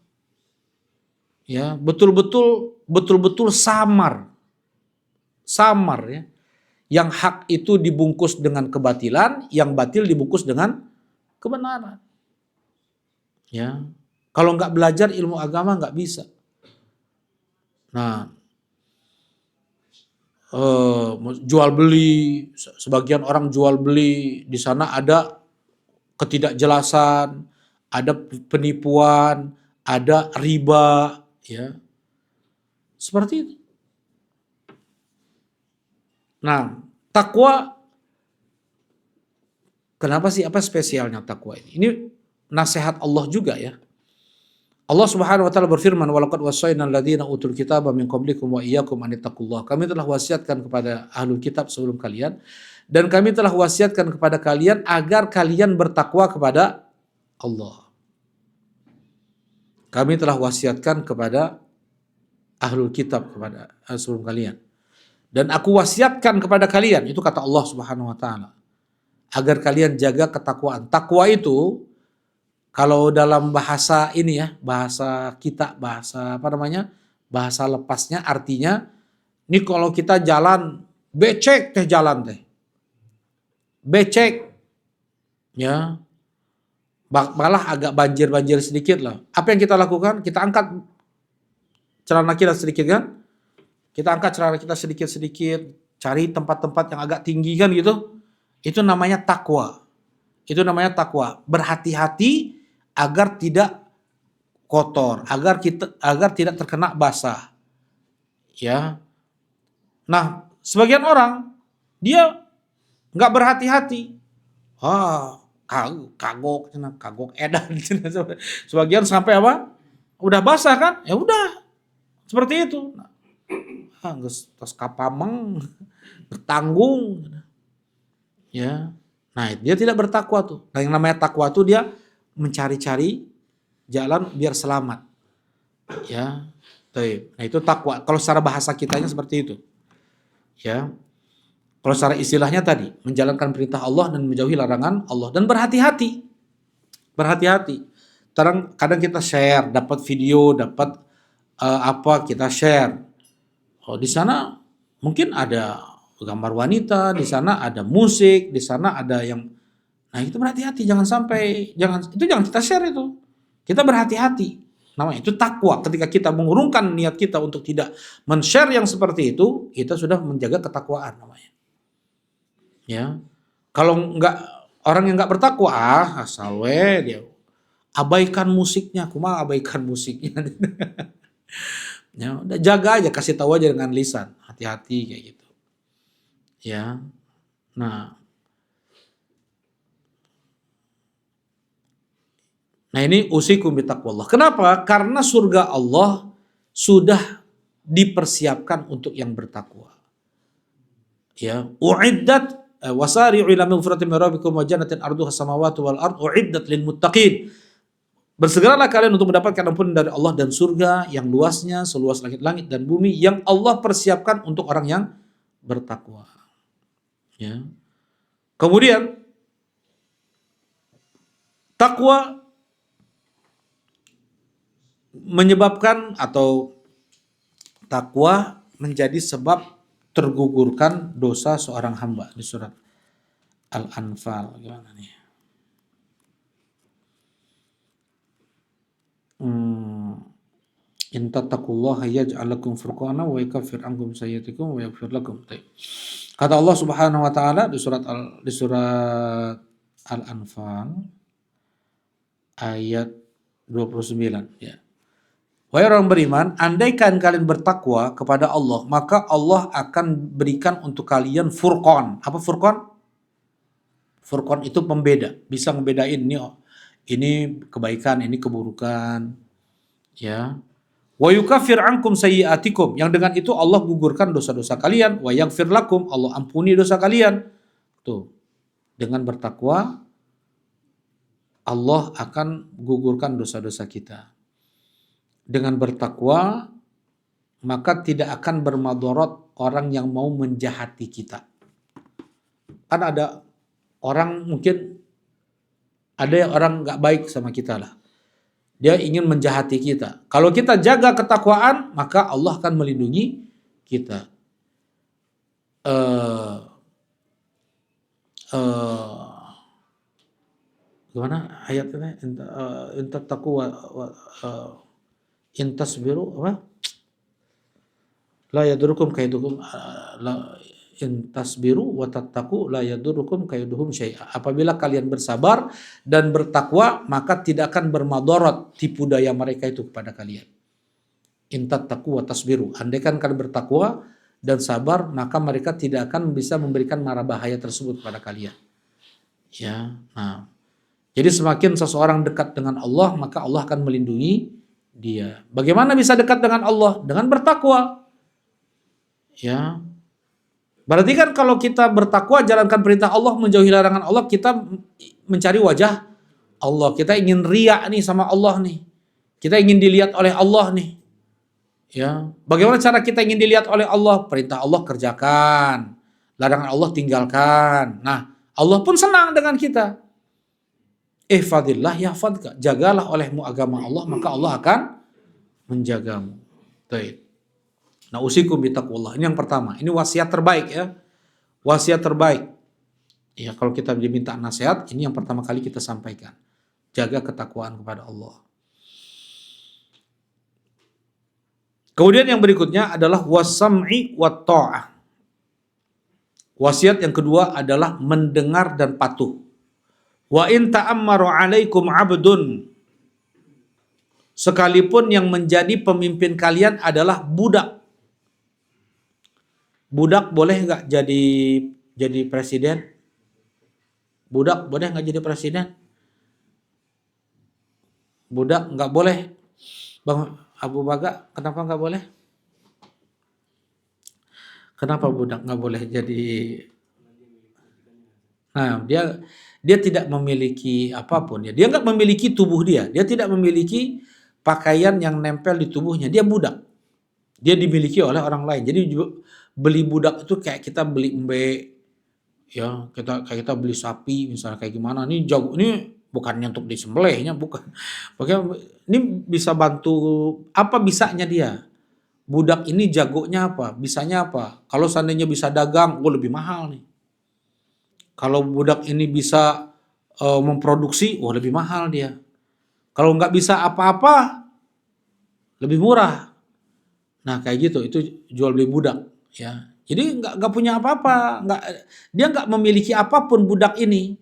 Ya, betul-betul samar ya. Yang hak itu dibungkus dengan kebatilan, yang batil dibungkus dengan kebenaran. Ya, kalau nggak belajar ilmu agama nggak bisa. Nah, jual beli, sebagian orang jual beli di sana ada ketidakjelasan, ada penipuan, ada riba, ya, seperti itu. Nah, takwa, kenapa sih, apa spesialnya takwa ini? Ini nasihat Allah juga ya. Allah Subhanahu wa taala berfirman, "Walaqad wasaynal ladzina utul kitaba min qablikum wa iyyakum an ittaqullah." Kami telah wasiatkan kepada ahlul kitab sebelum kalian dan kami telah wasiatkan kepada kalian agar kalian bertakwa kepada Allah. Kami telah wasiatkan kepada ahlul kitab kepada sebelum kalian. Dan aku wasiatkan kepada kalian, itu kata Allah Subhanahu wa taala, agar kalian jaga ketakwaan. Takwa itu kalau dalam bahasa ini ya, bahasa kita, bahasa apa namanya? Bahasa lepasnya artinya ini kalau kita jalan becek teh jalan teh. Becek. Ya. Malah agak banjir-banjir sedikit lah. Apa yang kita lakukan? Kita angkat celana kita sedikit kan? Kita angkat celana kita sedikit-sedikit, cari tempat-tempat yang agak tinggi kan gitu. Itu namanya takwa. Itu namanya takwa. Berhati-hati agar tidak kotor, agar tidak terkena basah. Ya. Nah, sebagian orang dia nggak berhati-hati. Kagok edan. Sebagian sampai apa? Udah basah kan? Ya udah. Seperti itu. Geus tos kapameng, tanggung. Ya. Nah, dia tidak bertakwa tuh. Nah, yang namanya takwa tuh dia mencari-cari jalan biar selamat. Ya. Nah, itu takwa. Kalau secara bahasa kitanya seperti itu. Ya. Kalau secara istilahnya tadi, menjalankan perintah Allah dan menjauhi larangan Allah dan berhati-hati. Berhati-hati. Kadang kita share, dapat video, dapat apa kita share. Oh, di sana mungkin ada gambar wanita, di sana ada musik, di sana ada yang, nah itu berhati-hati, jangan kita share itu. Kita berhati-hati. Namanya itu takwa. Ketika kita mengurungkan niat kita untuk tidak men-share yang seperti itu, kita sudah menjaga ketakwaan namanya. Ya. Kalau orang yang nggak bertakwa, asal dia abaikan musiknya, kumaha abaikan musiknya. Ya, udah jaga aja, kasih tahu aja dengan lisan, hati-hati kayak gitu. Ya. Nah, ini usikum bitaqwallah. Kenapa? Karena surga Allah sudah dipersiapkan untuk yang bertakwa. Ya, uiddat wasari'u ila maghfiratin min rabbikum wa jannatin arduha samawati wal ard uiddat lil muttaqin. Bersegeralah kalian untuk mendapatkan ampunan dari Allah dan surga yang luasnya seluas langit-langit dan bumi yang Allah persiapkan untuk orang yang bertakwa. Ya. Kemudian takwa menyebabkan atau takwa menjadi sebab tergugurkan dosa seorang hamba di surat Al-Anfal. Gimana nih? In tattaqullaha yaj'al lakum furqana wa yukaffir ankum sayyi'atikum wa yaghfir lakum. Kata Allah Subhanahu wa taala di surat Al-Anfal ayat 29 ya. Wahai orang beriman, andaikan kalian bertakwa kepada Allah, maka Allah akan berikan untuk kalian furqan. Apa furqan? Furqan itu pembeda, bisa ngebedain ini kebaikan, ini keburukan. Ya. Wa yukaffir ankum sayyi'atikum, yang dengan itu Allah gugurkan dosa-dosa kalian, wa yaghfir lakum, Allah ampuni dosa kalian. Tuh. Dengan bertakwa Allah akan gugurkan dosa-dosa kita. Dengan bertakwa maka tidak akan bermadarat orang yang mau menjahati kita. Kan ada orang mungkin ada orang nggak baik sama kita lah. Dia ingin menjahati kita. Kalau kita jaga ketakwaan, maka Allah akan melindungi kita. Gimana ayatnya? Intattaqu intasbiru apa? La yadurukum kaiduhum intasbiru wa tattaqu la yadurukum kaiduhum syai'a. Apabila kalian bersabar dan bertakwa, maka tidak akan bermadarat tipu daya mereka itu kepada kalian. Intattaqu wa tasbiru. Andaikan kalian bertakwa dan sabar, maka mereka tidak akan bisa memberikan mara bahaya tersebut kepada kalian. Ya. Nah, jadi semakin seseorang dekat dengan Allah, maka Allah akan melindungi dia. Bagaimana bisa dekat dengan Allah? Dengan bertakwa. Ya. Berarti kan kalau kita bertakwa, jalankan perintah Allah, menjauhi larangan Allah, kita mencari wajah Allah. Kita ingin riya nih sama Allah nih. Kita ingin dilihat oleh Allah nih. Ya. Bagaimana cara kita ingin dilihat oleh Allah? Perintah Allah kerjakan. Larangan Allah tinggalkan. Nah, Allah pun senang dengan kita. Ihfadillah yahfadka. Jagalah olehmu agama Allah, maka Allah akan menjagamu. Baik. Nah, usikum bitaqwallah. Ini yang pertama. Ini wasiat terbaik ya. Wasiat terbaik. Ya, kalau kita diminta nasihat, ini yang pertama kali kita sampaikan. Jaga ketakwaan kepada Allah. Kemudian yang berikutnya adalah wasam'i wat ta'ah. Wasiat yang kedua adalah mendengar dan patuh. Wa in ta'ammaru 'alaikum 'abdun. Sekalipun yang menjadi pemimpin kalian adalah budak. Budak boleh nggak jadi presiden? Budak boleh nggak jadi presiden? Budak nggak boleh. Bang Abu Baga, kenapa nggak boleh? Kenapa budak nggak boleh jadi? Nah, dia tidak memiliki apapun ya. Dia nggak memiliki tubuh dia. Dia tidak memiliki pakaian yang nempel di tubuhnya. Dia budak. Dia dimiliki oleh orang lain. Jadi beli budak itu kayak kita beli embe, ya kita beli sapi misalnya kayak gimana. Ini jago, ini bukannya untuk disembelihnya, bukan. Bagaimana ini bisa bantu, apa bisanya dia? Budak ini jagonya apa? Bisanya apa? Kalau seandainya bisa dagang, lebih mahal nih. Kalau budak ini bisa memproduksi, lebih mahal dia. Kalau nggak bisa apa-apa, lebih murah. Nah kayak gitu, itu jual beli budak. Ya, jadi nggak punya apa-apa, dia nggak memiliki apapun budak ini.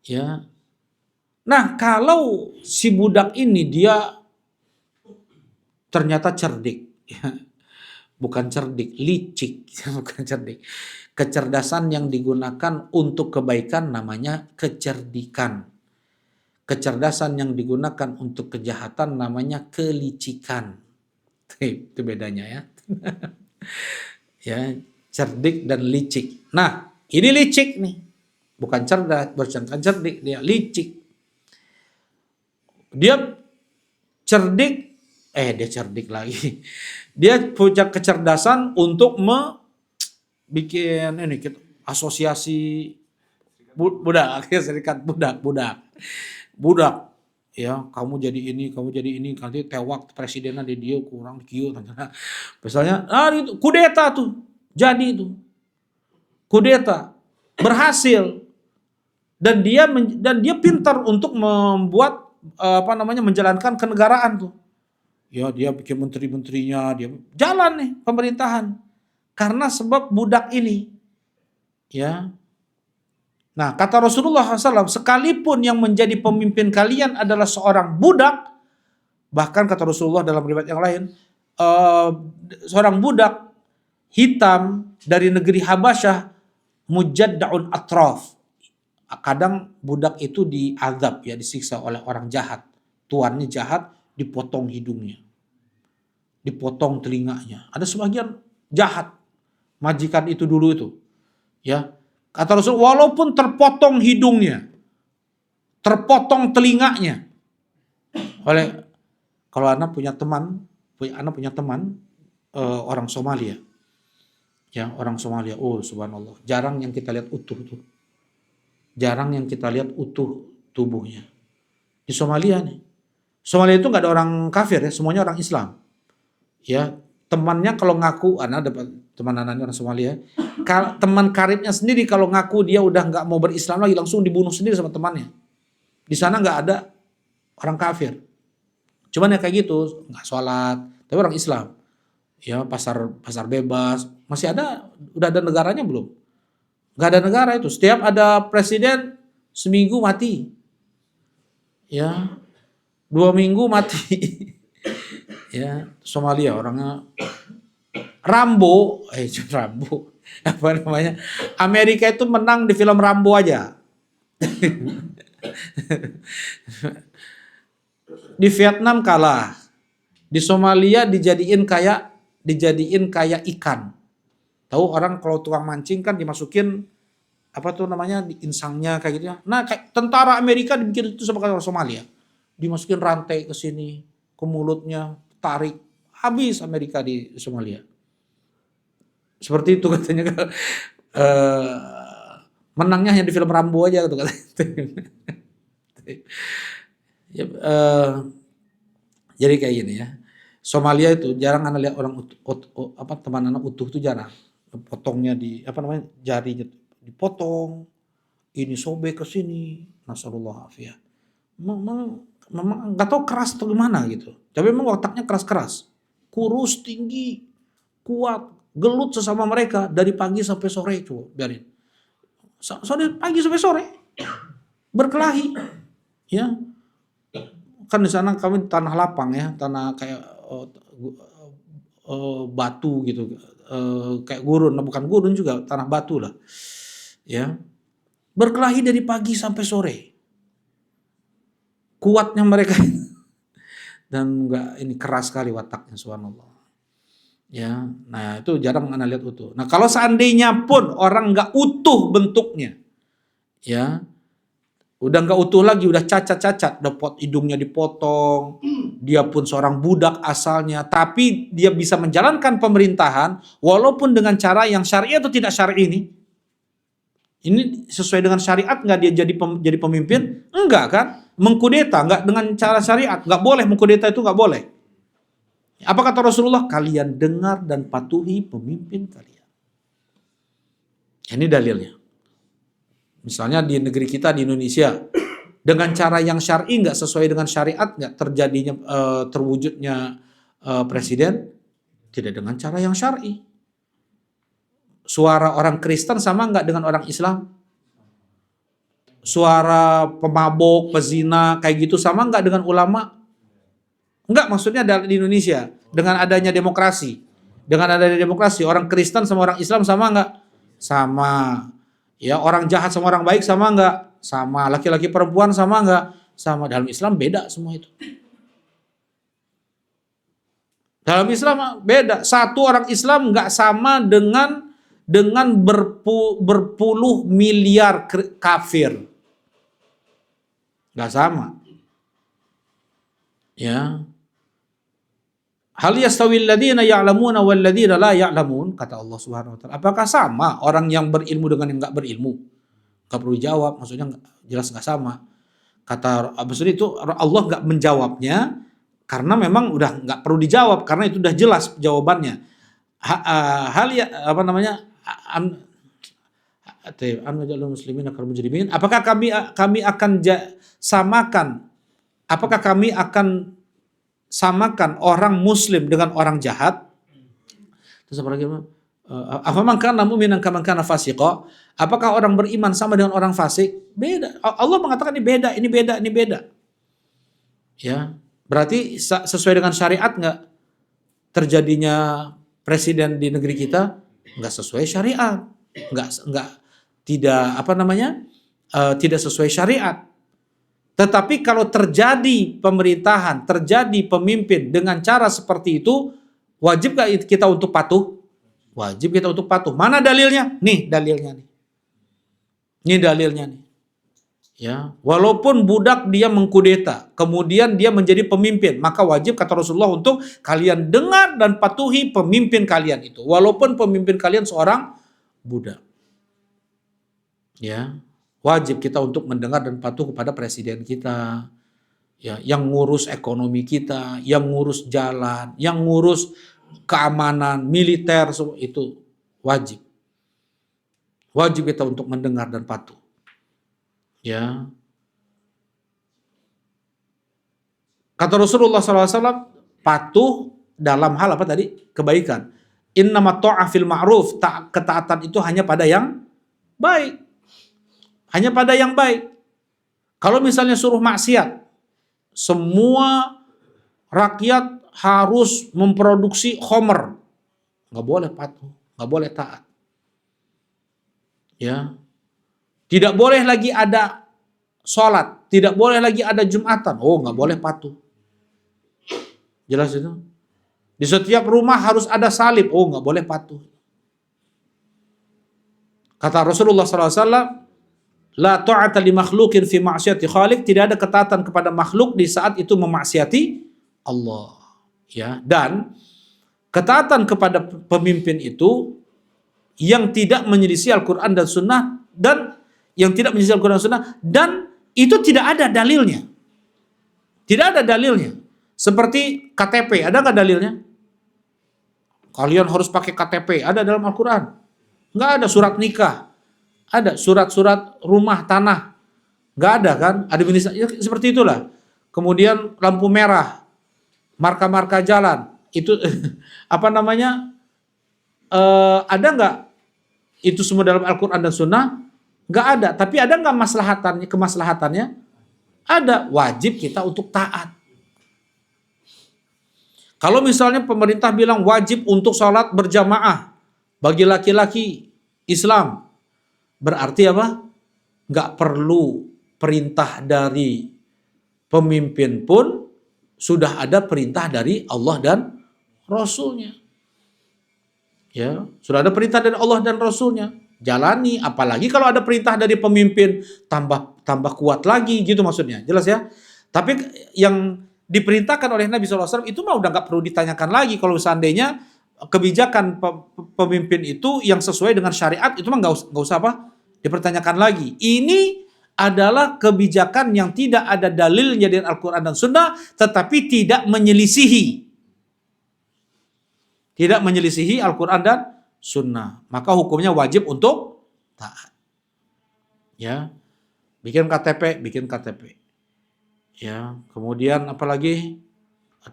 Ya, nah kalau si budak ini dia ternyata cerdik, ya, bukan cerdik, licik, bukan cerdik. Kecerdasan yang digunakan untuk kebaikan namanya kecerdikan. Kecerdasan yang digunakan untuk kejahatan namanya kelicikan. Itu bedanya ya. Ya, cerdik dan licik. Nah, ini licik nih. Bukan cerdas, bukan cerdik, dia licik. Dia cerdik, dia cerdik lagi. Dia punya kecerdasan untuk bikin ini asosiasi budak, serikat budak. Ya, kamu jadi ini, nanti tewak presidennya di dia kurang kieu. Misalnya, itu kudeta tuh, jadi itu kudeta berhasil dan dia pintar untuk membuat menjalankan kenegaraan tuh. Ya, dia bikin menteri-menterinya, dia jalan nih pemerintahan karena sebab budak ini. Ya. Nah, kata Rasulullah SAW, sekalipun yang menjadi pemimpin kalian adalah seorang budak, bahkan kata Rasulullah dalam riwayat yang lain, seorang budak hitam dari negeri Habasyah, mujadda'un atraf. Kadang budak itu diazab, ya, disiksa oleh orang jahat. Tuannya jahat, dipotong hidungnya, dipotong telinganya. Ada sebagian jahat, majikan itu dulu itu, ya. Kata Rasul, walaupun terpotong hidungnya, terpotong telinganya. Kalau anak punya teman orang Somalia. Ya, orang Somalia. Oh, subhanallah. Jarang yang kita lihat utuh tuh. Jarang yang kita lihat utuh tubuhnya. Di Somalia nih. Somalia itu nggak ada orang kafir ya, semuanya orang Islam. Ya, temannya kalau ngaku, anak dapat teman anaknya orang Somalia, teman karibnya sendiri kalau ngaku dia udah nggak mau berislam lagi, langsung dibunuh sendiri sama temannya. Di sana nggak ada orang kafir, cuman ya kayak gitu, nggak sholat, tapi orang Islam. Ya, pasar bebas masih ada, udah ada negaranya belum? Nggak ada negara itu. Setiap ada presiden seminggu mati, ya 2 minggu mati. Ya, Somalia orangnya Rambo, apa namanya? Amerika itu menang di film Rambo aja. Di Vietnam kalah, Di Somalia dijadiin kayak ikan. Tahu orang kalau tukang mancing kan dimasukin apa tuh namanya di insangnya kayak gitu ya. Nah, kayak tentara Amerika dibikin itu sama orang Somalia. Dimasukin rantai ke sini, ke mulutnya, tarik, habis Amerika di Somalia. Seperti itu katanya. Menangnya hanya di film Rambo aja gitu katanya. Ya, jadi kayak gini ya. Somalia itu jarang anak lihat orang teman anak utuh itu jarang. Potongnya di apa namanya jarinya dipotong, ini sobek ke sini, nasallallahu afiyah. Memang nggak tahu keras atau gimana gitu. Tapi memang otaknya keras-keras, kurus tinggi, kuat, gelut sesama mereka dari pagi sampai sore coba biarin. Sore pagi sampai sore berkelahi, ya kan di sana kami tanah lapang ya, tanah kayak batu gitu, kayak gurun, bukan gurun juga, tanah batu lah, ya berkelahi dari pagi sampai sore, kuatnya mereka dan enggak ini keras sekali wataknya subhanallah, ya. Nah itu jarang anda lihat utuh. Nah kalau seandainya pun orang nggak utuh bentuknya, ya udah nggak utuh lagi, udah cacat-cacat, hidungnya dipotong, dia pun seorang budak asalnya, tapi dia bisa menjalankan pemerintahan walaupun dengan cara yang syar'i atau tidak syar'i ini sesuai dengan syariat nggak dia jadi pemimpin? Enggak kan? Mengkudeta nggak dengan cara syariat, nggak boleh mengkudeta, itu nggak boleh. Apa kata Rasulullah? Kalian dengar dan patuhi pemimpin kalian. Ini dalilnya. Misalnya di negeri kita di Indonesia, dengan cara yang syar'i nggak sesuai dengan syariat, nggak terjadinya terwujudnya presiden, tidak dengan cara yang syar'i. Suara orang Kristen sama nggak dengan orang Islam? Suara pemabok, pezina kayak gitu sama nggak dengan ulama? Enggak, maksudnya di Indonesia dengan adanya demokrasi. Dengan adanya demokrasi, orang Kristen sama orang Islam sama nggak? Sama. Ya, orang jahat sama orang baik sama nggak? Sama. Laki-laki perempuan sama nggak? Sama. Dalam Islam beda semua itu. Dalam Islam beda. Satu orang Islam nggak sama dengan berpuluh miliar kafir. Nggak sama. Ya. Hal yastawil ladzina ya'lamuna wal ladzina la ya'lamun, kata Allah Subhanahu wa taala. Apakah sama orang yang berilmu dengan yang enggak berilmu? Enggak perlu jawab, maksudnya jelas enggak sama. Kata maksudnya itu Allah enggak menjawabnya karena memang udah enggak perlu dijawab karena itu udah jelas jawabannya. Hal ya apa namanya? Muslimin akal mujrimin. Apakah kami akan samakan? Apakah kami akan samakan orang muslim dengan orang jahat? Terus apa lagi? Afaman kana mu'minan kaman kana fasiqa? Apakah orang beriman sama dengan orang fasik? Beda. Allah mengatakan ini beda, ini beda, ini beda. Ya. Berarti sesuai dengan syariat enggak terjadinya presiden di negeri kita? Enggak sesuai syariat. Enggak tidak apa namanya? Tidak sesuai syariat. Tetapi kalau terjadi pemerintahan, terjadi pemimpin dengan cara seperti itu, wajib gak kita untuk patuh? Wajib kita untuk patuh. Mana dalilnya? Nih dalilnya nih. Ini dalilnya nih. Ya, walaupun budak dia mengkudeta, kemudian dia menjadi pemimpin, maka wajib kata Rasulullah untuk kalian dengar dan patuhi pemimpin kalian itu, walaupun pemimpin kalian seorang budak. Ya. Wajib kita untuk mendengar dan patuh kepada presiden kita, ya, yang ngurus ekonomi kita, yang ngurus jalan, yang ngurus keamanan, militer, itu wajib. Wajib kita untuk mendengar dan patuh. Ya. Kata Rasulullah SAW, patuh dalam hal apa tadi? Kebaikan. Innamat ta'ah fil ma'ruf, ketaatan itu hanya pada yang baik. Hanya pada yang baik. Kalau misalnya suruh maksiat, semua rakyat harus memproduksi khamr, nggak boleh patuh, nggak boleh taat. Ya, tidak boleh lagi ada sholat, tidak boleh lagi ada jumatan, oh nggak boleh patuh. Jelas itu? Di setiap rumah harus ada salib. Oh, nggak boleh patuh. Kata Rasulullah SAW, la ta'ata li makhlukin fi ma'siyati khaliq, tidak ada ketaatan kepada makhluk di saat itu memaksiati Allah. Ya, dan ketaatan kepada pemimpin itu yang tidak menyelisih Al-Quran dan Sunnah, dan yang tidak menyelisih Al-Quran dan Sunnah, dan itu tidak ada dalilnya. Tidak ada dalilnya. Seperti KTP, ada nggak dalilnya? Kalian harus pakai KTP, ada dalam Al-Quran? Nggak ada. Surat nikah, ada. Surat-surat rumah, tanah, nggak ada kan? Ada ya, seperti itulah. Kemudian lampu merah, marka-marka jalan, itu apa namanya? Ada nggak itu semua dalam Al-Quran dan Sunnah? Nggak ada. Tapi ada nggak kemaslahatannya? Ada. Wajib kita untuk taat. Kalau misalnya pemerintah bilang wajib untuk sholat berjamaah bagi laki-laki Islam, berarti apa? Nggak perlu perintah dari pemimpin pun, sudah ada perintah dari Allah dan Rasulnya. Ya, sudah ada perintah dari Allah dan Rasulnya. Jalani, apalagi kalau ada perintah dari pemimpin, tambah kuat lagi gitu maksudnya. Jelas ya? Tapi yang diperintahkan oleh Nabi SAW itu mah udah nggak perlu ditanyakan lagi. Kalau seandainya kebijakan pemimpin itu yang sesuai dengan syariat, itu mah nggak usah apa dipertanyakan lagi. Ini adalah kebijakan yang tidak ada dalilnya dari Al-Quran dan Sunnah, tetapi tidak menyelisihi Al-Quran dan Sunnah. Maka hukumnya wajib untuk taat. Ya, bikin KTP. Ya, kemudian apalagi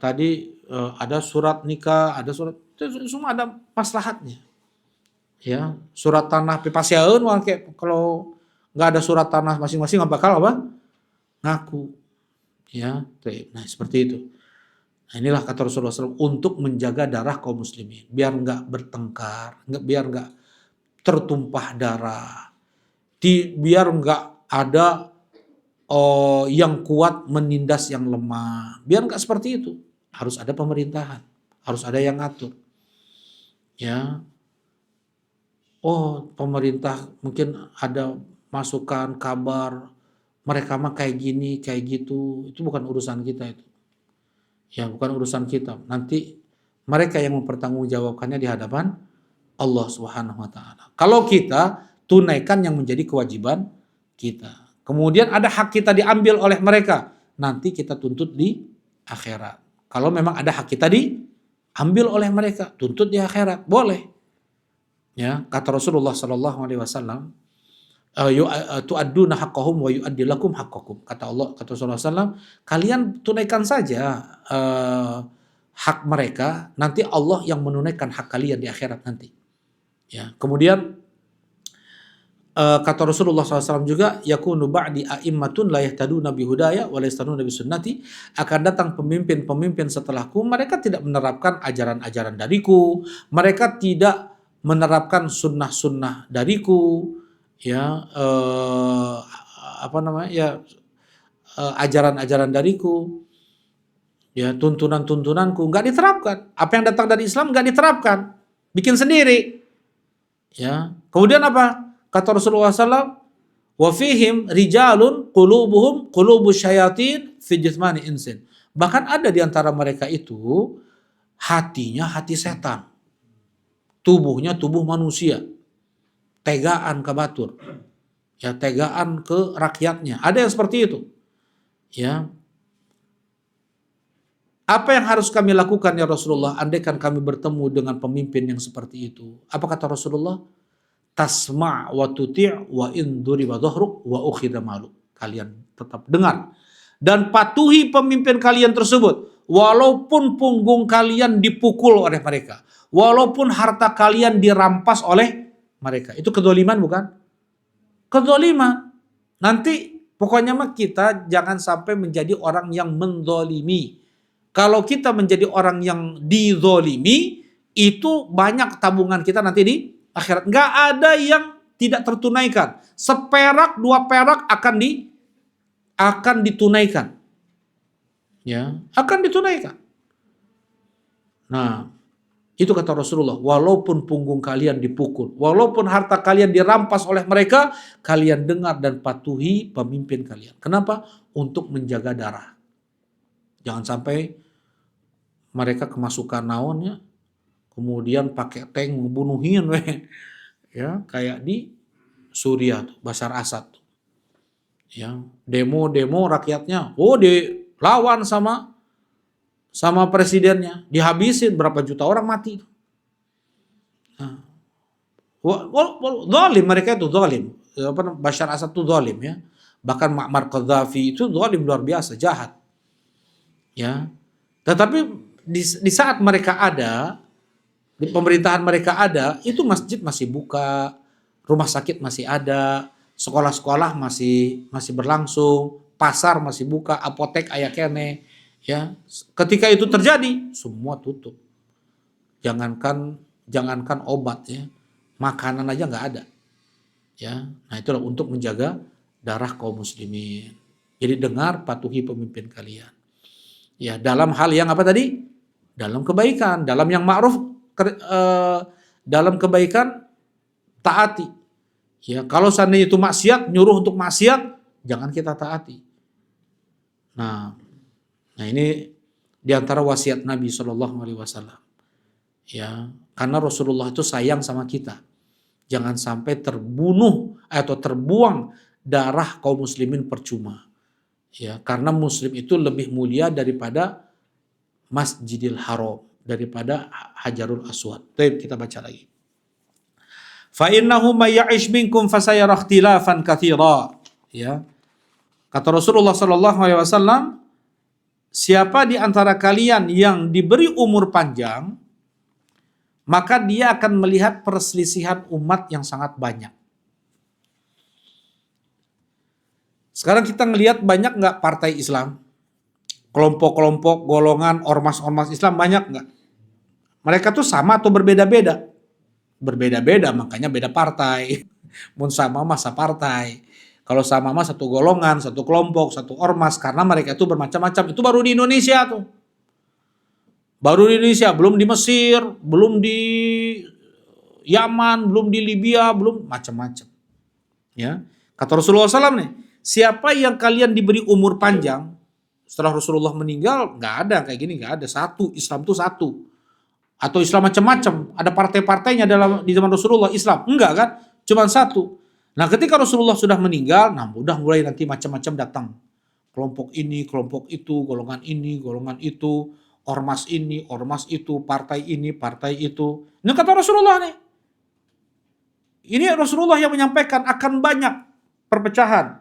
tadi ada surat nikah, ada surat, itu semua ada maslahatnya. Ya, surat tanah pepasiaeun kayak kalau nggak ada surat tanah masing-masing nggak bakal apa? Ngaku. Ya, nah seperti itu. Nah, inilah kata Rasulullah SAW untuk menjaga darah kaum muslimin, biar nggak bertengkar, biar nggak tertumpah darah, biar nggak ada yang kuat menindas yang lemah, biar nggak seperti itu. Harus ada pemerintahan, harus ada yang ngatur. Ya, pemerintah mungkin ada masukan kabar, mereka mah kayak gini, kayak gitu, itu bukan urusan kita itu. Ya, bukan urusan kita. Nanti mereka yang mempertanggungjawabkannya di hadapan Allah Subhanahu wa taala. Kalau kita tunaikan yang menjadi kewajiban kita. Kemudian ada hak kita diambil oleh mereka, nanti kita tuntut di akhirat. Kalau memang ada hak kita diambil oleh mereka, tuntut di akhirat, boleh. Ya, kata Rasulullah sallallahu alaihi wasallam, tu'adduna haqqahum wa yu'addilakum haqqakum. Kata Rasulullah SAW, kalian tunaikan saja hak mereka, nanti Allah yang menunaikan hak kalian di akhirat nanti. Ya, kemudian kata Rasulullah SAW juga, yakunu ba'di a'immatun la yahtaduna bihudaya wa la yastanuna bisunnati, akan datang pemimpin-pemimpin setelahku, mereka tidak menerapkan ajaran-ajaran dariku, mereka tidak menerapkan sunnah-sunnah dariku, ya ajaran-ajaran dariku, ya tuntunan-tuntunanku nggak diterapkan. Apa yang datang dari Islam nggak diterapkan, bikin sendiri. Ya, kemudian apa? Kata Rasulullah SAW, wa fihim rijalun qulubuhum qulubus syayatin fi jismani insin. Bahkan ada di antara mereka itu hatinya hati setan, tubuhnya tubuh manusia, tegaan ke batur, ya tegaan ke rakyatnya. Ada yang seperti itu. Ya, apa yang harus kami lakukan ya Rasulullah andaikan kami bertemu dengan pemimpin yang seperti itu? Apa kata Rasulullah? Tasma' wa tuti' wa in duriba dhahruk wa ukhidha malu. Kalian tetap dengar dan patuhi pemimpin kalian tersebut walaupun punggung kalian dipukul oleh mereka, walaupun harta kalian dirampas oleh mereka. Itu kedzaliman bukan? Kedzaliman. Nanti pokoknya mah kita jangan sampai menjadi orang yang menzalimi. Kalau kita menjadi orang yang dizalimi, itu banyak tabungan kita nanti di akhirat. Nggak ada yang tidak tertunaikan. Seperak, 2 perak akan ditunaikan. Ya, akan ditunaikan. Nah, itu kata Rasulullah, walaupun punggung kalian dipukul, walaupun harta kalian dirampas oleh mereka, kalian dengar dan patuhi pemimpin kalian. Kenapa? Untuk menjaga darah. Jangan sampai mereka kemasukan naonnya, kemudian pakai tank ngebunuhin, ya kayak di Suriah, Bashar Assad. Ya, demo rakyatnya, dilawan sama presidennya, dihabisin berapa juta orang mati. Nah, zalim mereka itu zalim. Bashar Assad itu zalim ya. Bahkan Muammar Gaddafi itu zalim luar biasa, jahat. Ya. Tetapi di saat mereka ada, di pemerintahan mereka ada, itu masjid masih buka, rumah sakit masih ada, sekolah-sekolah masih berlangsung, pasar masih buka, apotek aya kene, ya. Ketika itu terjadi, semua tutup. Jangankan obat ya, makanan aja nggak ada. Ya, nah itulah untuk menjaga darah kaum muslimin. Jadi dengar, patuhi pemimpin kalian. Ya, dalam hal yang apa tadi? Dalam kebaikan, dalam yang ma'ruf, dalam kebaikan taati. Ya, kalau seandainya itu maksiat, nyuruh untuk maksiat, jangan kita taati. Nah ini diantara wasiat Nabi Shallallahu Alaihi Wasallam. Ya, karena Rasulullah itu sayang sama kita. Jangan sampai terbunuh atau terbuang darah kaum muslimin percuma. Ya, karena muslim itu lebih mulia daripada Masjidil Haram, daripada Hajarul Aswad. Baik, kita baca lagi. Fa innahu may ya'ish minkum fasayara ikhtilafan katsira. Ya. Kata Rasulullah sallallahu alaihi wasallam, siapa di antara kalian yang diberi umur panjang, maka dia akan melihat perselisihan umat yang sangat banyak. Sekarang kita ngelihat banyak nggak partai Islam? Kelompok-kelompok, golongan, ormas-ormas Islam banyak nggak? Mereka tuh sama atau berbeda-beda? Berbeda-beda, makanya beda partai. Mun sama masa partai. Kalau sama mah satu golongan, satu kelompok, satu ormas. Karena mereka itu bermacam-macam. Itu baru di Indonesia tuh. Baru di Indonesia, belum di Mesir, belum di Yaman, belum di Libya, belum macam-macam. Ya, kata Rasulullah SAW nih, siapa yang kalian diberi umur panjang, setelah Rasulullah meninggal, nggak ada kayak gini, nggak ada. Satu, Islam tuh satu. Atau Islam macam-macam, ada partai-partainya di zaman Rasulullah Islam. Enggak kan? Cuma satu. Nah, ketika Rasulullah sudah meninggal, nah udah mulai nanti macam-macam datang. Kelompok ini, kelompok itu, golongan ini, golongan itu, ormas ini, ormas itu, partai ini, partai itu. Ini kata Rasulullah nih. Ini Rasulullah yang menyampaikan akan banyak perpecahan.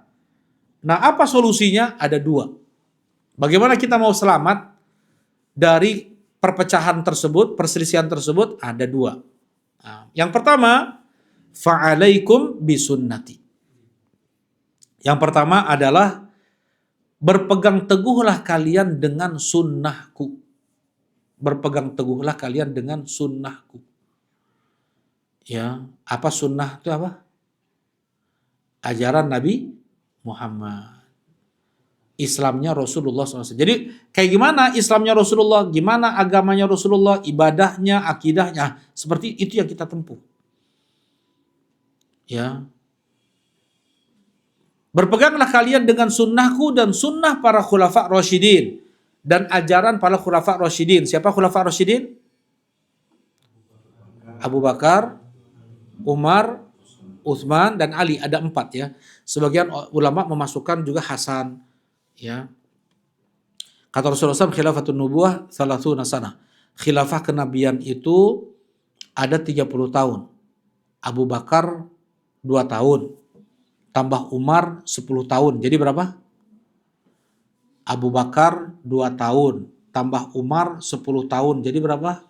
Nah, apa solusinya? Ada dua. Bagaimana kita mau selamat dari perpecahan tersebut, perselisihan tersebut? Ada dua. Nah, yang pertama, fa'alaikum bisunnati. Yang pertama adalah berpegang teguhlah kalian dengan sunnahku. Berpegang teguhlah kalian dengan sunnahku. Ya, apa sunnah itu apa? Ajaran Nabi Muhammad. Islamnya Rasulullah SAW. Jadi kayak gimana Islamnya Rasulullah, gimana agamanya Rasulullah, ibadahnya, akidahnya, seperti itu yang kita tempuh. Ya. Berpeganglah kalian dengan sunnahku dan sunnah para khulafa rasyidin dan ajaran para khulafa rasyidin. Siapa khulafa rasyidin? Abu Bakar, Umar, Utsman dan Ali, ada 4 ya. Sebagian ulama memasukkan juga Hasan ya. Kata Rasulullah SAW, khilafatun nubuwah salasuna sanah. Khilafah kenabian itu ada 30 tahun. Abu Bakar 2 tahun. Tambah Umar 10 tahun. Jadi berapa? Abu Bakar 2 tahun. Tambah Umar 10 tahun. Jadi berapa?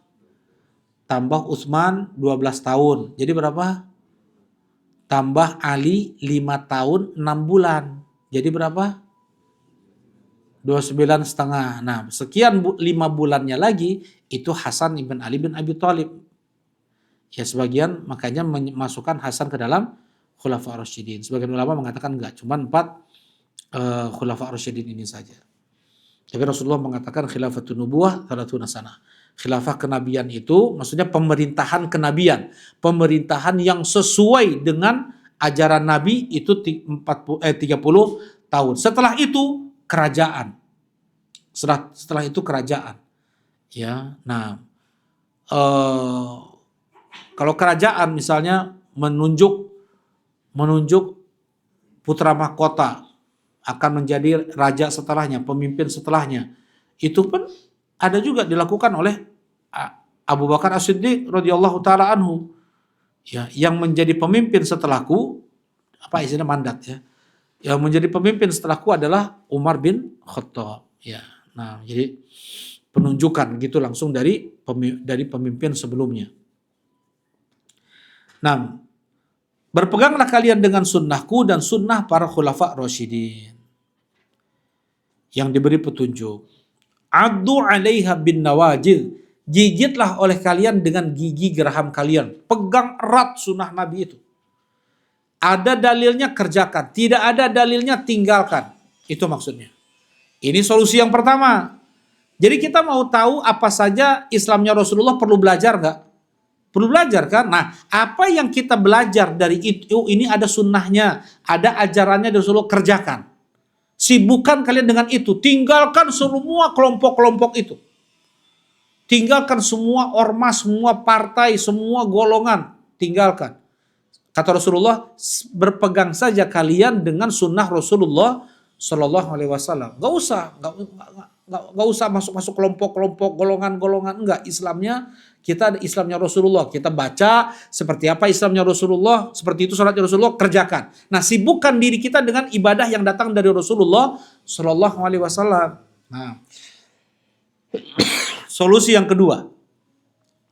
Tambah Utsman 12 tahun. Jadi berapa? Tambah Ali 5 tahun 6 bulan. Jadi berapa? 29 setengah. Nah, sekian 5 bulannya lagi, itu Hasan ibn Ali bin Abi Thalib. Ya, sebagian makanya memasukkan Hasan ke dalam Khulafa Rasyidin. Sebagian ulama mengatakan enggak, cuma 4 Khulafa Rasyidin ini saja. Tapi Rasulullah mengatakan khilafatun nubuwah 30 sanah. Khilafah kenabian itu maksudnya pemerintahan kenabian, pemerintahan yang sesuai dengan ajaran Nabi itu 30 tahun. Setelah itu kerajaan. Setelah itu kerajaan. Ya, nah kalau kerajaan misalnya menunjuk putra mahkota akan menjadi raja setelahnya, pemimpin setelahnya. Itu pun ada juga dilakukan oleh Abu Bakar As-Siddiq radhiyallahu taala anhu. Ya, yang menjadi pemimpin setelahku, apa isinya mandat ya. Yang menjadi pemimpin setelahku adalah Umar bin Khattab. Ya. Nah, jadi penunjukan gitu langsung dari pemimpin sebelumnya. Nah, berpeganglah kalian dengan sunnahku dan sunnah para khulafa rasyidin yang diberi petunjuk. Addu 'alaiha bin nawajid. Gigitlah oleh kalian dengan gigi geraham kalian. Pegang erat sunnah Nabi itu. Ada dalilnya kerjakan, tidak ada dalilnya tinggalkan. Itu maksudnya. Ini solusi yang pertama. Jadi kita mau tahu apa saja Islamnya Rasulullah, perlu belajar nggak? Perlu belajar kan? Nah, apa yang kita belajar dari itu, ini ada sunnahnya, ada ajarannya dari Rasulullah, kerjakan. Sibukkan kalian dengan itu. Tinggalkan semua kelompok-kelompok itu. Tinggalkan semua ormas, semua partai, semua golongan. Tinggalkan. Kata Rasulullah, berpegang saja kalian dengan sunnah Rasulullah Shallallahu Alaihi Wasallam. Gak usah masuk kelompok-kelompok, golongan-golongan. Enggak, Islamnya kita ada Islamnya Rasulullah. Kita baca seperti apa Islamnya Rasulullah, seperti itu salatnya Rasulullah, kerjakan. Nah, sibukkan diri kita dengan ibadah yang datang dari Rasulullah Shallallahu Alaihi Wasallam. Nah, solusi yang kedua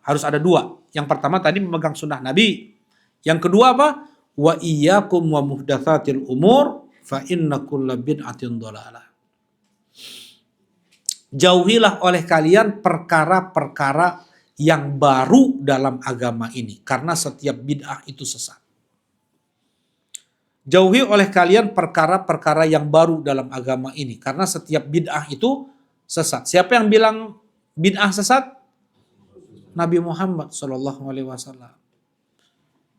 harus ada dua. Yang pertama tadi memegang sunnah Nabi. Yang kedua apa? Wa iyyakum wa muhdatsatil umur fa inna kulla bid'atin dhalalah. Jauhilah oleh kalian perkara-perkara yang baru dalam agama ini, karena setiap bid'ah itu sesat. Jauhi oleh kalian perkara-perkara yang baru dalam agama ini, karena setiap bid'ah itu sesat. Siapa yang bilang bid'ah sesat? Nabi Muhammad sallallahu alaihi wasallam.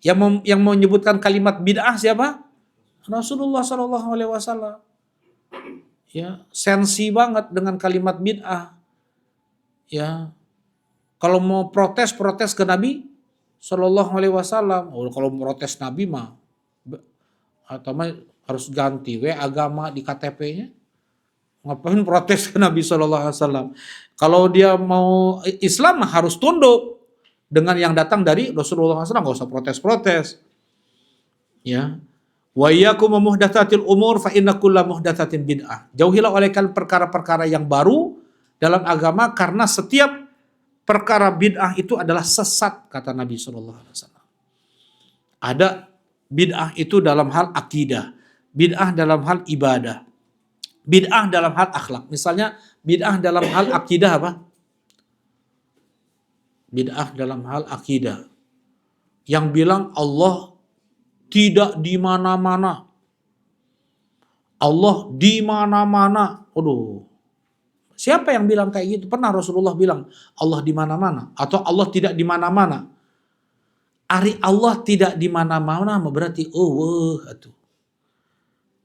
Yang menyebutkan kalimat bid'ah siapa? Rasulullah sallallahu alaihi wasallam. Ya, sensi banget dengan kalimat bid'ah. Ya. Kalau mau protes ke Nabi sallallahu alaihi wasallam. Oh, kalau protes Nabi mah atau harus ganti agama di KTP-nya. Ngapain protes ke Nabi sallallahu alaihi wasallam? Kalau dia mau Islam harus tunduk dengan yang datang dari Rasulullah SAW, nggak usah protes-protes. Ya. Wa iyyakum muhdatsatil umur fa inna kulla muhdatsatin bid'ah. Jauhilah oleh kalian perkara-perkara yang baru dalam agama, karena setiap perkara bid'ah itu adalah sesat, kata Nabi SAW. Ada bid'ah itu dalam hal akidah, bid'ah dalam hal ibadah, bid'ah dalam hal akhlak. Misalnya bid'ah dalam hal akidah apa? Bid'ah dalam hal akidah. Yang bilang Allah tidak di mana-mana. Allah di mana-mana. Aduh. Siapa yang bilang kayak gitu? Pernah Rasulullah bilang Allah di mana-mana atau Allah tidak di mana-mana? Ari Allah tidak di mana-mana berarti atuh.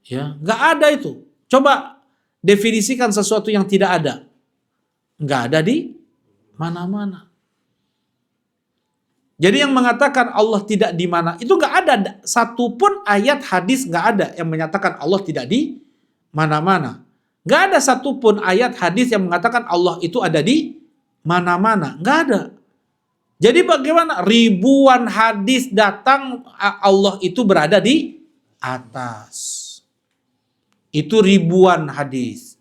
Ya, enggak ada itu. Coba definisikan sesuatu yang tidak ada. Enggak ada di mana-mana. Jadi yang mengatakan Allah tidak di mana, itu nggak ada satupun ayat hadis, nggak ada yang menyatakan Allah tidak di mana-mana. Nggak ada satupun ayat hadis yang mengatakan Allah itu ada di mana-mana, nggak ada. Jadi bagaimana? Ribuan hadis datang Allah itu berada di atas. Itu ribuan hadis.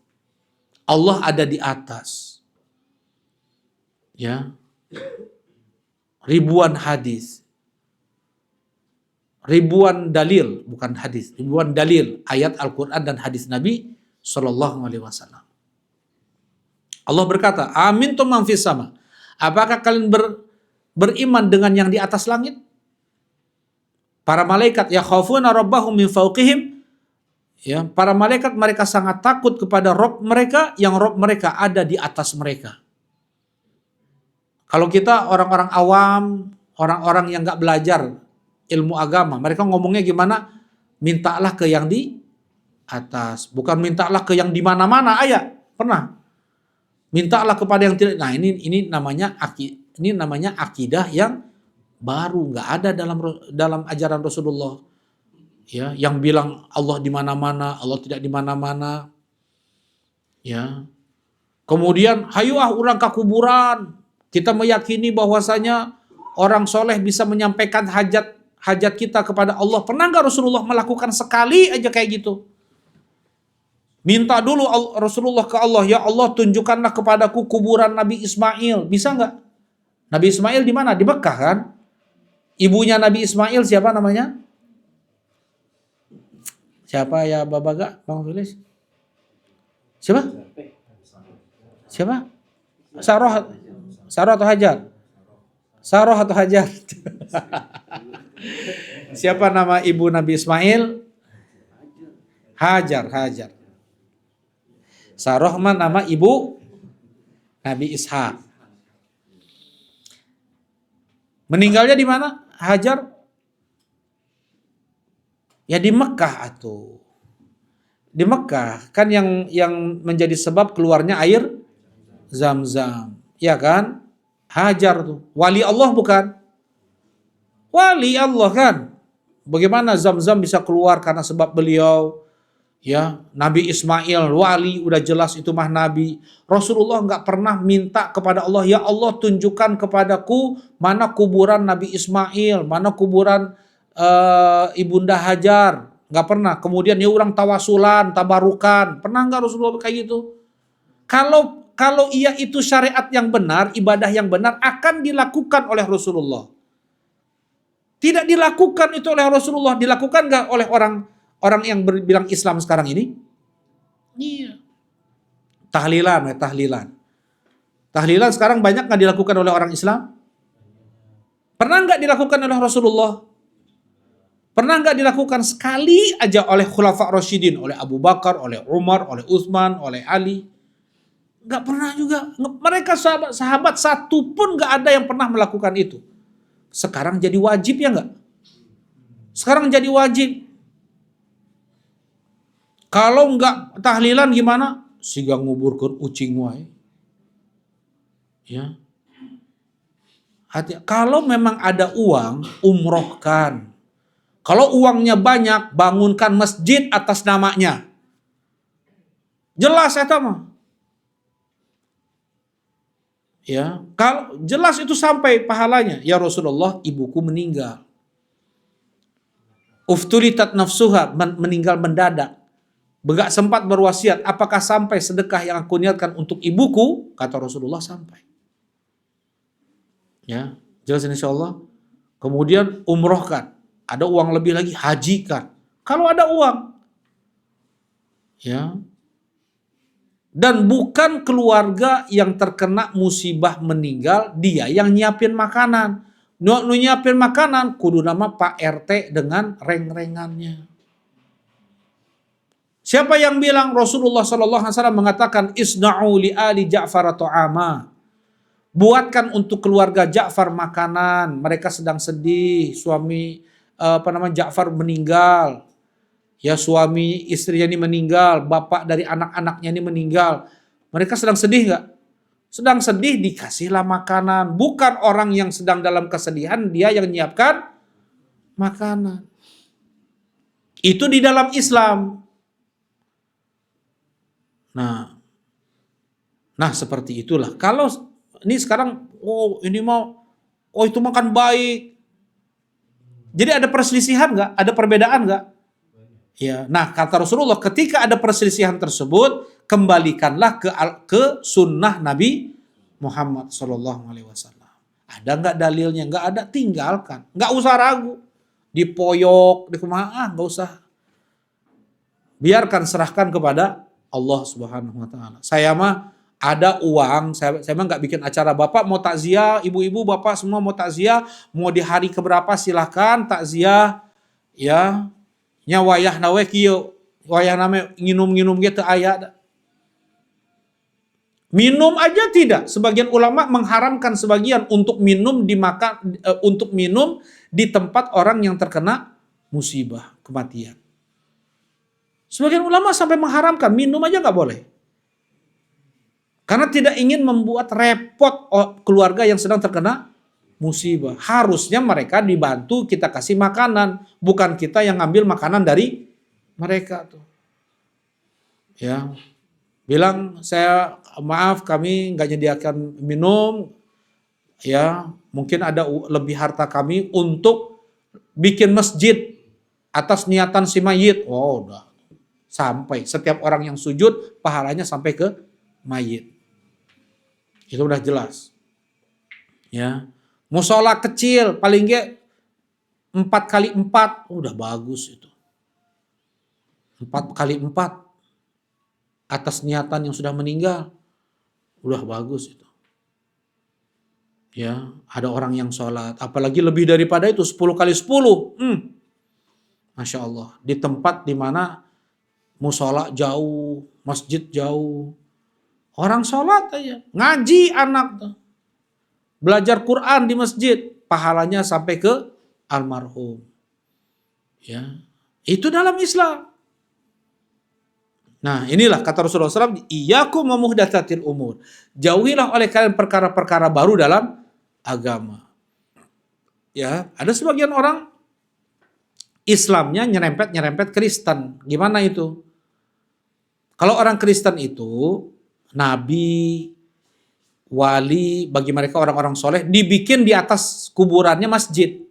Allah ada di atas. Ya. Ribuan hadis, ribuan dalil, bukan hadis, ribuan dalil ayat Al-Quran dan hadis Nabi Sallallahu Alaihi Wasallam. Allah berkata, Amin tu man fis sama. Apakah kalian beriman dengan yang di atas langit? Para malaikat yakhafuna rabbahum min fawqihim. Ya, para malaikat mereka sangat takut kepada Rabb mereka, yang Rabb mereka ada di atas mereka. Kalau kita orang-orang awam, orang-orang yang nggak belajar ilmu agama, mereka ngomongnya gimana? Mintalah ke yang di atas, bukan mintalah ke yang di mana-mana. Ayat pernah mintalah kepada yang tidak. Nah ini namanya akidah yang baru, nggak ada dalam ajaran Rasulullah. Ya, yang bilang Allah di mana-mana, Allah tidak di mana-mana. Ya. Kemudian, hayu orang ke kuburan. Kita meyakini bahwasanya orang soleh bisa menyampaikan hajat kita kepada Allah. Pernah nggak Rasulullah melakukan sekali aja kayak gitu? Minta dulu Rasulullah ke Allah, ya Allah tunjukkanlah kepadaku kuburan Nabi Ismail. Bisa nggak? Nabi Ismail di mana? Di Mekah kan? Ibunya Nabi Ismail siapa namanya? Siapa ya Babaga? Bang Filis? Siapa? Siapa? Sarah atau Hajar? Sarah atau Hajar? Siapa nama ibu Nabi Ismail? Hajar. Sarah nama ibu Nabi Ishak. Meninggalnya di mana? Hajar? Ya di Mekah atuh. Di Mekah kan yang menjadi sebab keluarnya air Zam-Zam. Ya kan? Hajar tuh. Wali Allah bukan? Wali Allah kan? Bagaimana Zam-Zam bisa keluar karena sebab beliau? Ya, Nabi Ismail wali udah jelas itu mah nabi. Rasulullah nggak pernah minta kepada Allah, ya Allah tunjukkan kepadaku mana kuburan Nabi Ismail, mana kuburan Ibunda Hajar. Nggak pernah. Kemudian ya orang tawasulan, tabarukan. Pernah nggak Rasulullah kayak gitu? Kalau iya itu syariat yang benar, ibadah yang benar akan dilakukan oleh Rasulullah. Tidak dilakukan itu oleh Rasulullah, dilakukan nggak oleh orang yang berbilang Islam sekarang ini? Iya. Tahlilan. Tahlilan sekarang banyak nggak dilakukan oleh orang Islam? Pernah nggak dilakukan oleh Rasulullah? Pernah nggak dilakukan sekali aja oleh Khulafa Rasyidin, oleh Abu Bakar, oleh Umar, oleh Utsman, oleh Ali? Nggak pernah juga. Mereka sahabat satu pun nggak ada yang pernah melakukan itu. Sekarang jadi wajib ya nggak? Sekarang jadi wajib. Kalau nggak tahlilan gimana? Siga nguburkeun ucing wae. Ya. Kalau memang ada uang, umrohkan. Kalau uangnya banyak, bangunkan masjid atas namanya. Jelas eta mah. Ya, kalau jelas itu sampai pahalanya. Ya Rasulullah, ibuku meninggal. Uftulitat nafsuha, meninggal mendadak. Begak sempat berwasiat, apakah sampai sedekah yang aku niatkan untuk ibuku? Kata Rasulullah, sampai. Ya, jelas insyaallah. Kemudian umrohkan. Ada uang lebih lagi, hajikan. Kalau ada uang. Ya. Dan bukan keluarga yang terkena musibah meninggal, dia yang nyiapin makanan. Nyiapin makanan, kudu nama Pak RT dengan reng-rengannya. Siapa yang bilang? Rasulullah SAW mengatakan, Isna'u li ali Ja'far ta'ama. Buatkan untuk keluarga Ja'far makanan. Mereka sedang sedih, suami Ja'far meninggal. Ya suami istrinya ini meninggal, bapak dari anak-anaknya ini meninggal. Mereka sedang sedih nggak? Sedang sedih, dikasihlah makanan. Bukan orang yang sedang dalam kesedihan, dia yang menyiapkan makanan. Itu di dalam Islam. Nah seperti itulah. Kalau ini sekarang, itu makan baik. Jadi ada perselisihan nggak? Ada perbedaan nggak? Ya, nah kata Rasulullah, ketika ada perselisihan tersebut, kembalikanlah ke sunnah Nabi Muhammad SAW. Ada nggak dalilnya? Nggak ada, tinggalkan. Nggak usah ragu. Dipoyok, nggak usah. Biarkan, serahkan kepada Allah Subhanahu Wa Taala. Saya mah ada uang, saya mah nggak bikin acara. Bapak mau takziah, ibu-ibu, bapak semua mau takziah, mau di hari keberapa silahkan takziah, ya. Nya wayah nawe kieu, wayah name nginum-nginum gitu aya. Minum aja tidak. Sebagian ulama mengharamkan sebagian untuk minum untuk minum di tempat orang yang terkena musibah, kematian. Sebagian ulama sampai mengharamkan minum aja nggak boleh. Karena tidak ingin membuat repot keluarga yang sedang terkena musibah. Harusnya mereka dibantu, kita kasih makanan, bukan kita yang ngambil makanan dari mereka tuh. Ya. Bilang, saya maaf kami nggak nyediakan minum, ya mungkin ada lebih harta kami untuk bikin masjid atas niatan si mayit. Oh udah sampai setiap orang yang sujud pahalanya sampai ke mayit. Itu udah jelas. Ya, musola kecil paling nggak 4x4 udah bagus itu. 4x4 atas niatan yang sudah meninggal, udah bagus itu. Ya, ada orang yang sholat, apalagi lebih daripada itu 10x10. Masya Allah, di tempat dimana musola jauh, masjid jauh, orang sholat aja, ngaji anak tuh, belajar Quran di masjid, pahalanya sampai ke almarhum. Ya, itu dalam Islam. Nah inilah kata Rasulullah SAW, iyyakum wa muhdatsatil umur. Jauhilah oleh kalian perkara-perkara baru dalam agama. Ya, ada sebagian orang Islamnya nyerempet Kristen. Gimana itu? Kalau orang Kristen itu nabi, wali, bagi mereka orang-orang soleh, dibikin di atas kuburannya masjid.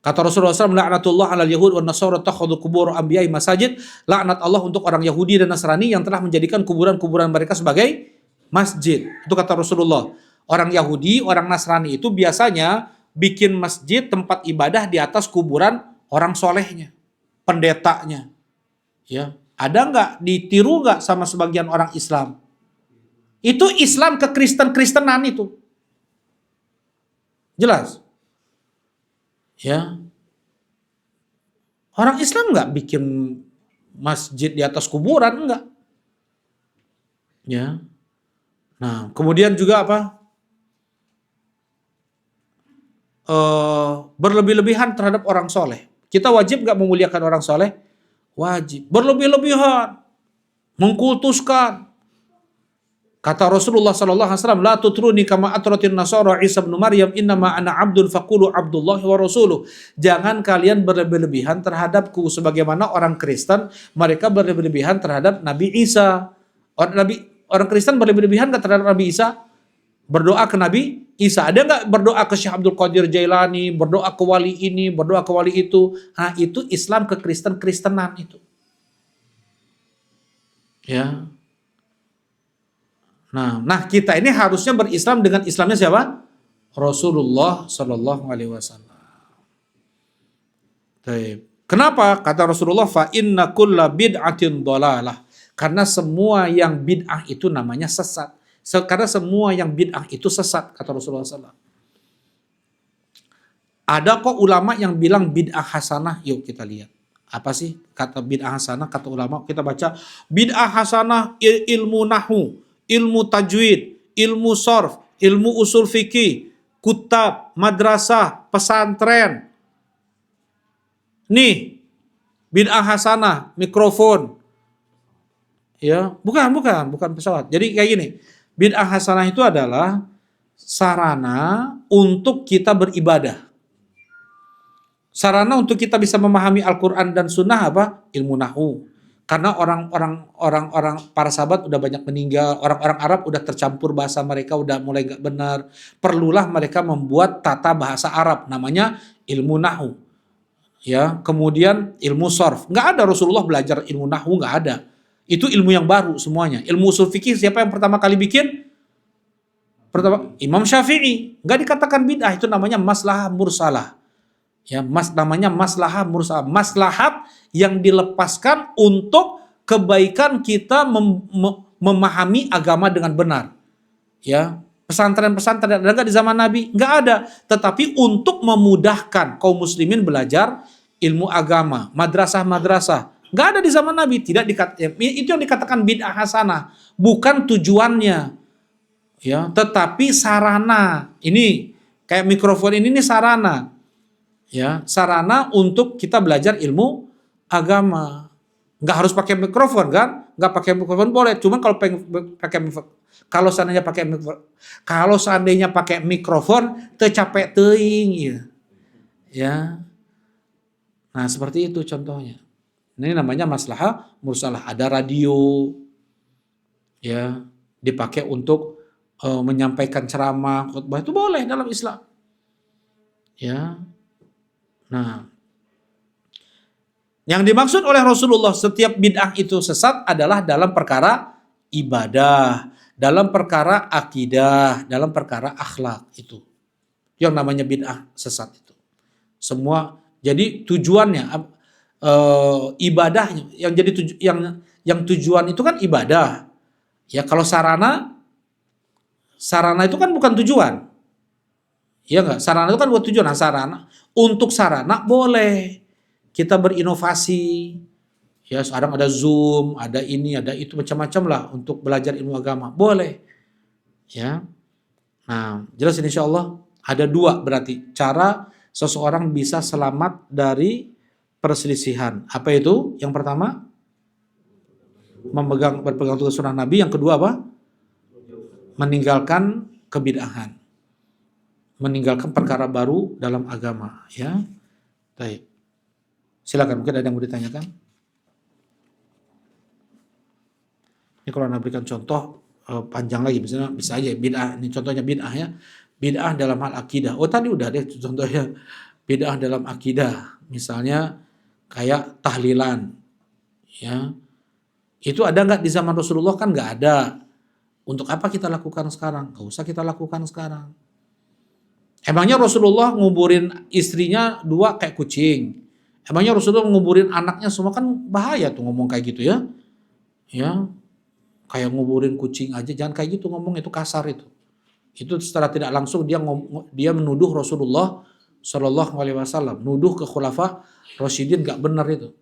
Kata Rasulullah SAW, laknatullah alal yahud wa nasara takhudhu kubur anbiya'i masajid. Laknat Allah untuk orang Yahudi dan Nasrani yang telah menjadikan kuburan-kuburan mereka sebagai masjid. Itu kata Rasulullah. Orang Yahudi, orang Nasrani itu biasanya bikin masjid, tempat ibadah di atas kuburan orang solehnya, pendetanya. Ya, ada nggak, ditiru nggak sama sebagian orang Islam? Itu Islam ke Kristen-Kristenan itu. Jelas? Ya, orang Islam nggak bikin masjid di atas kuburan, enggak. Ya, nah kemudian juga apa? Berlebih-lebihan terhadap orang soleh. Kita wajib nggak memuliakan orang soleh? Wajib. Berlebih-lebihan, mengkultuskan. Kata Rasulullah SAW, la tutruni kama atratin nasara Isa bin Maryam, innama ana abdun faqulu Abdullah wa rasuluh. Jangan kalian berlebih-lebihan terhadapku sebagaimana orang Kristen mereka berlebih-lebihan terhadap Nabi Isa. Orang Kristen berlebih-lebihan nggak terhadap Nabi Isa? Berdoa ke Nabi Isa. Ada nggak berdoa ke Syekh Abdul Qadir Jailani, berdoa ke wali ini, berdoa ke wali itu? Nah, itu Islam ke Kristen-Kristenan itu. Ya. Nah kita ini harusnya berislam dengan Islamnya siapa? Rasulullah Shallallahu Alaihi Wasallam. Kenapa? Kata Rasulullah, fa inna kulla bid'atin dhalalah. Karena semua yang bid'ah itu namanya sesat. Karena semua yang bid'ah itu sesat, kata Rasulullah SAW. Ada kok ulama yang bilang bid'ah hasanah? Yuk kita lihat. Apa sih kata bid'ah hasanah? Kata ulama, kita baca bid'ah hasanah ilmu nahu, ilmu tajwid, ilmu sorf, ilmu usul fikih, kutab, madrasah, pesantren. Nih, bid'ah hasanah, mikrofon. Ya, bukan pesawat. Jadi kayak gini, bid'ah hasanah itu adalah sarana untuk kita beribadah. Sarana untuk kita bisa memahami Al-Quran dan Sunnah apa? Ilmu nahu. Karena orang para sahabat udah banyak meninggal, orang-orang Arab udah tercampur bahasa mereka, udah mulai gak benar. Perlulah mereka membuat tata bahasa Arab, namanya ilmu nahu. Ya, kemudian ilmu sorf. Nggak ada Rasulullah belajar ilmu nahu, nggak ada. Itu ilmu yang baru semuanya. Ilmu usul fikih siapa yang pertama kali bikin? Pertama Imam Syafi'i. Nggak dikatakan bid'ah, itu namanya maslahah mursalah. Ya, namanya maslahah mursalah. Maslahat yang dilepaskan untuk kebaikan kita memahami agama dengan benar. Ya, pesantren-pesantren ada nggak di zaman Nabi? Nggak ada. Tetapi untuk memudahkan kaum muslimin belajar ilmu agama, madrasah-madrasah, Nggak ada di zaman Nabi. Tidak itu yang dikatakan bid'ah hasanah, bukan tujuannya, ya, tetapi sarana. Ini kayak mikrofon ini nih sarana, ya, sarana untuk kita belajar ilmu agama. Nggak harus pakai mikrofon kan? Nggak pakai mikrofon boleh. Cuman kalau seandainya pakai mikrofon, tercapek teing, ya. Ya. Nah, seperti itu contohnya. Ini namanya maslahah mursalah. Ada radio, ya, dipakai untuk menyampaikan ceramah, khutbah, itu boleh dalam Islam. Ya. Nah, yang dimaksud oleh Rasulullah setiap bid'ah itu sesat adalah dalam perkara ibadah, dalam perkara akidah, dalam perkara akhlak, itu. Yang namanya bid'ah sesat itu. Semua, jadi tujuannya ibadahnya yang tujuan itu kan ibadah. Ya, kalau sarana itu kan bukan tujuan. Iya enggak? Sarana itu kan buat tujuan. Nah, untuk sarana boleh kita berinovasi. Ya, sekarang ada Zoom, ada ini, ada itu, macam-macam lah untuk belajar ilmu agama. Boleh. Ya. Nah, jelas ini insyaallah ada dua berarti cara seseorang bisa selamat dari perselisihan. Apa itu? Yang pertama, berpegang teguh sunnah Nabi. Yang kedua apa? Meninggalkan kebid'ahan. Meninggalkan perkara baru dalam agama, ya. Baik. Silakan, mungkin ada yang mau ditanyakan. Ini kalau Anda berikan contoh panjang lagi, misalnya bisa aja bid'ah. Ini contohnya bid'ah, ya. Bid'ah dalam hal akidah. Oh, tadi udah deh contohnya bid'ah dalam akidah. Misalnya kayak tahlilan, ya. Itu ada nggak di zaman Rasulullah? Kan nggak ada. Untuk apa kita lakukan sekarang? Nggak usah kita lakukan sekarang. Emangnya Rasulullah nguburin istrinya 2 kayak kucing? Emangnya Rasulullah nguburin anaknya semua? Kan bahaya tuh ngomong kayak gitu, ya. Ya, kayak nguburin kucing aja, jangan kayak gitu ngomong, itu kasar itu. Itu secara tidak langsung dia menuduh Rasulullah Shallallahu Alaihi Wasallam, nuduh ke khulafa Rasyidin, nggak benar itu.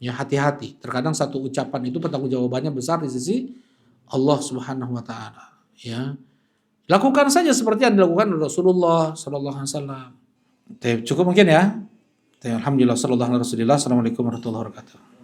Ya, hati-hati. Terkadang satu ucapan itu pertanggungjawabannya besar di sisi Allah Subhanahu Wa Taala. Ya, lakukan saja seperti yang dilakukan Rasulullah Shallallahu Alaihi Wasallam. Cukup mungkin, ya. Alhamdulillah, sallallahu alaihi wasallam. Assalamualaikum warahmatullahi wabarakatuh.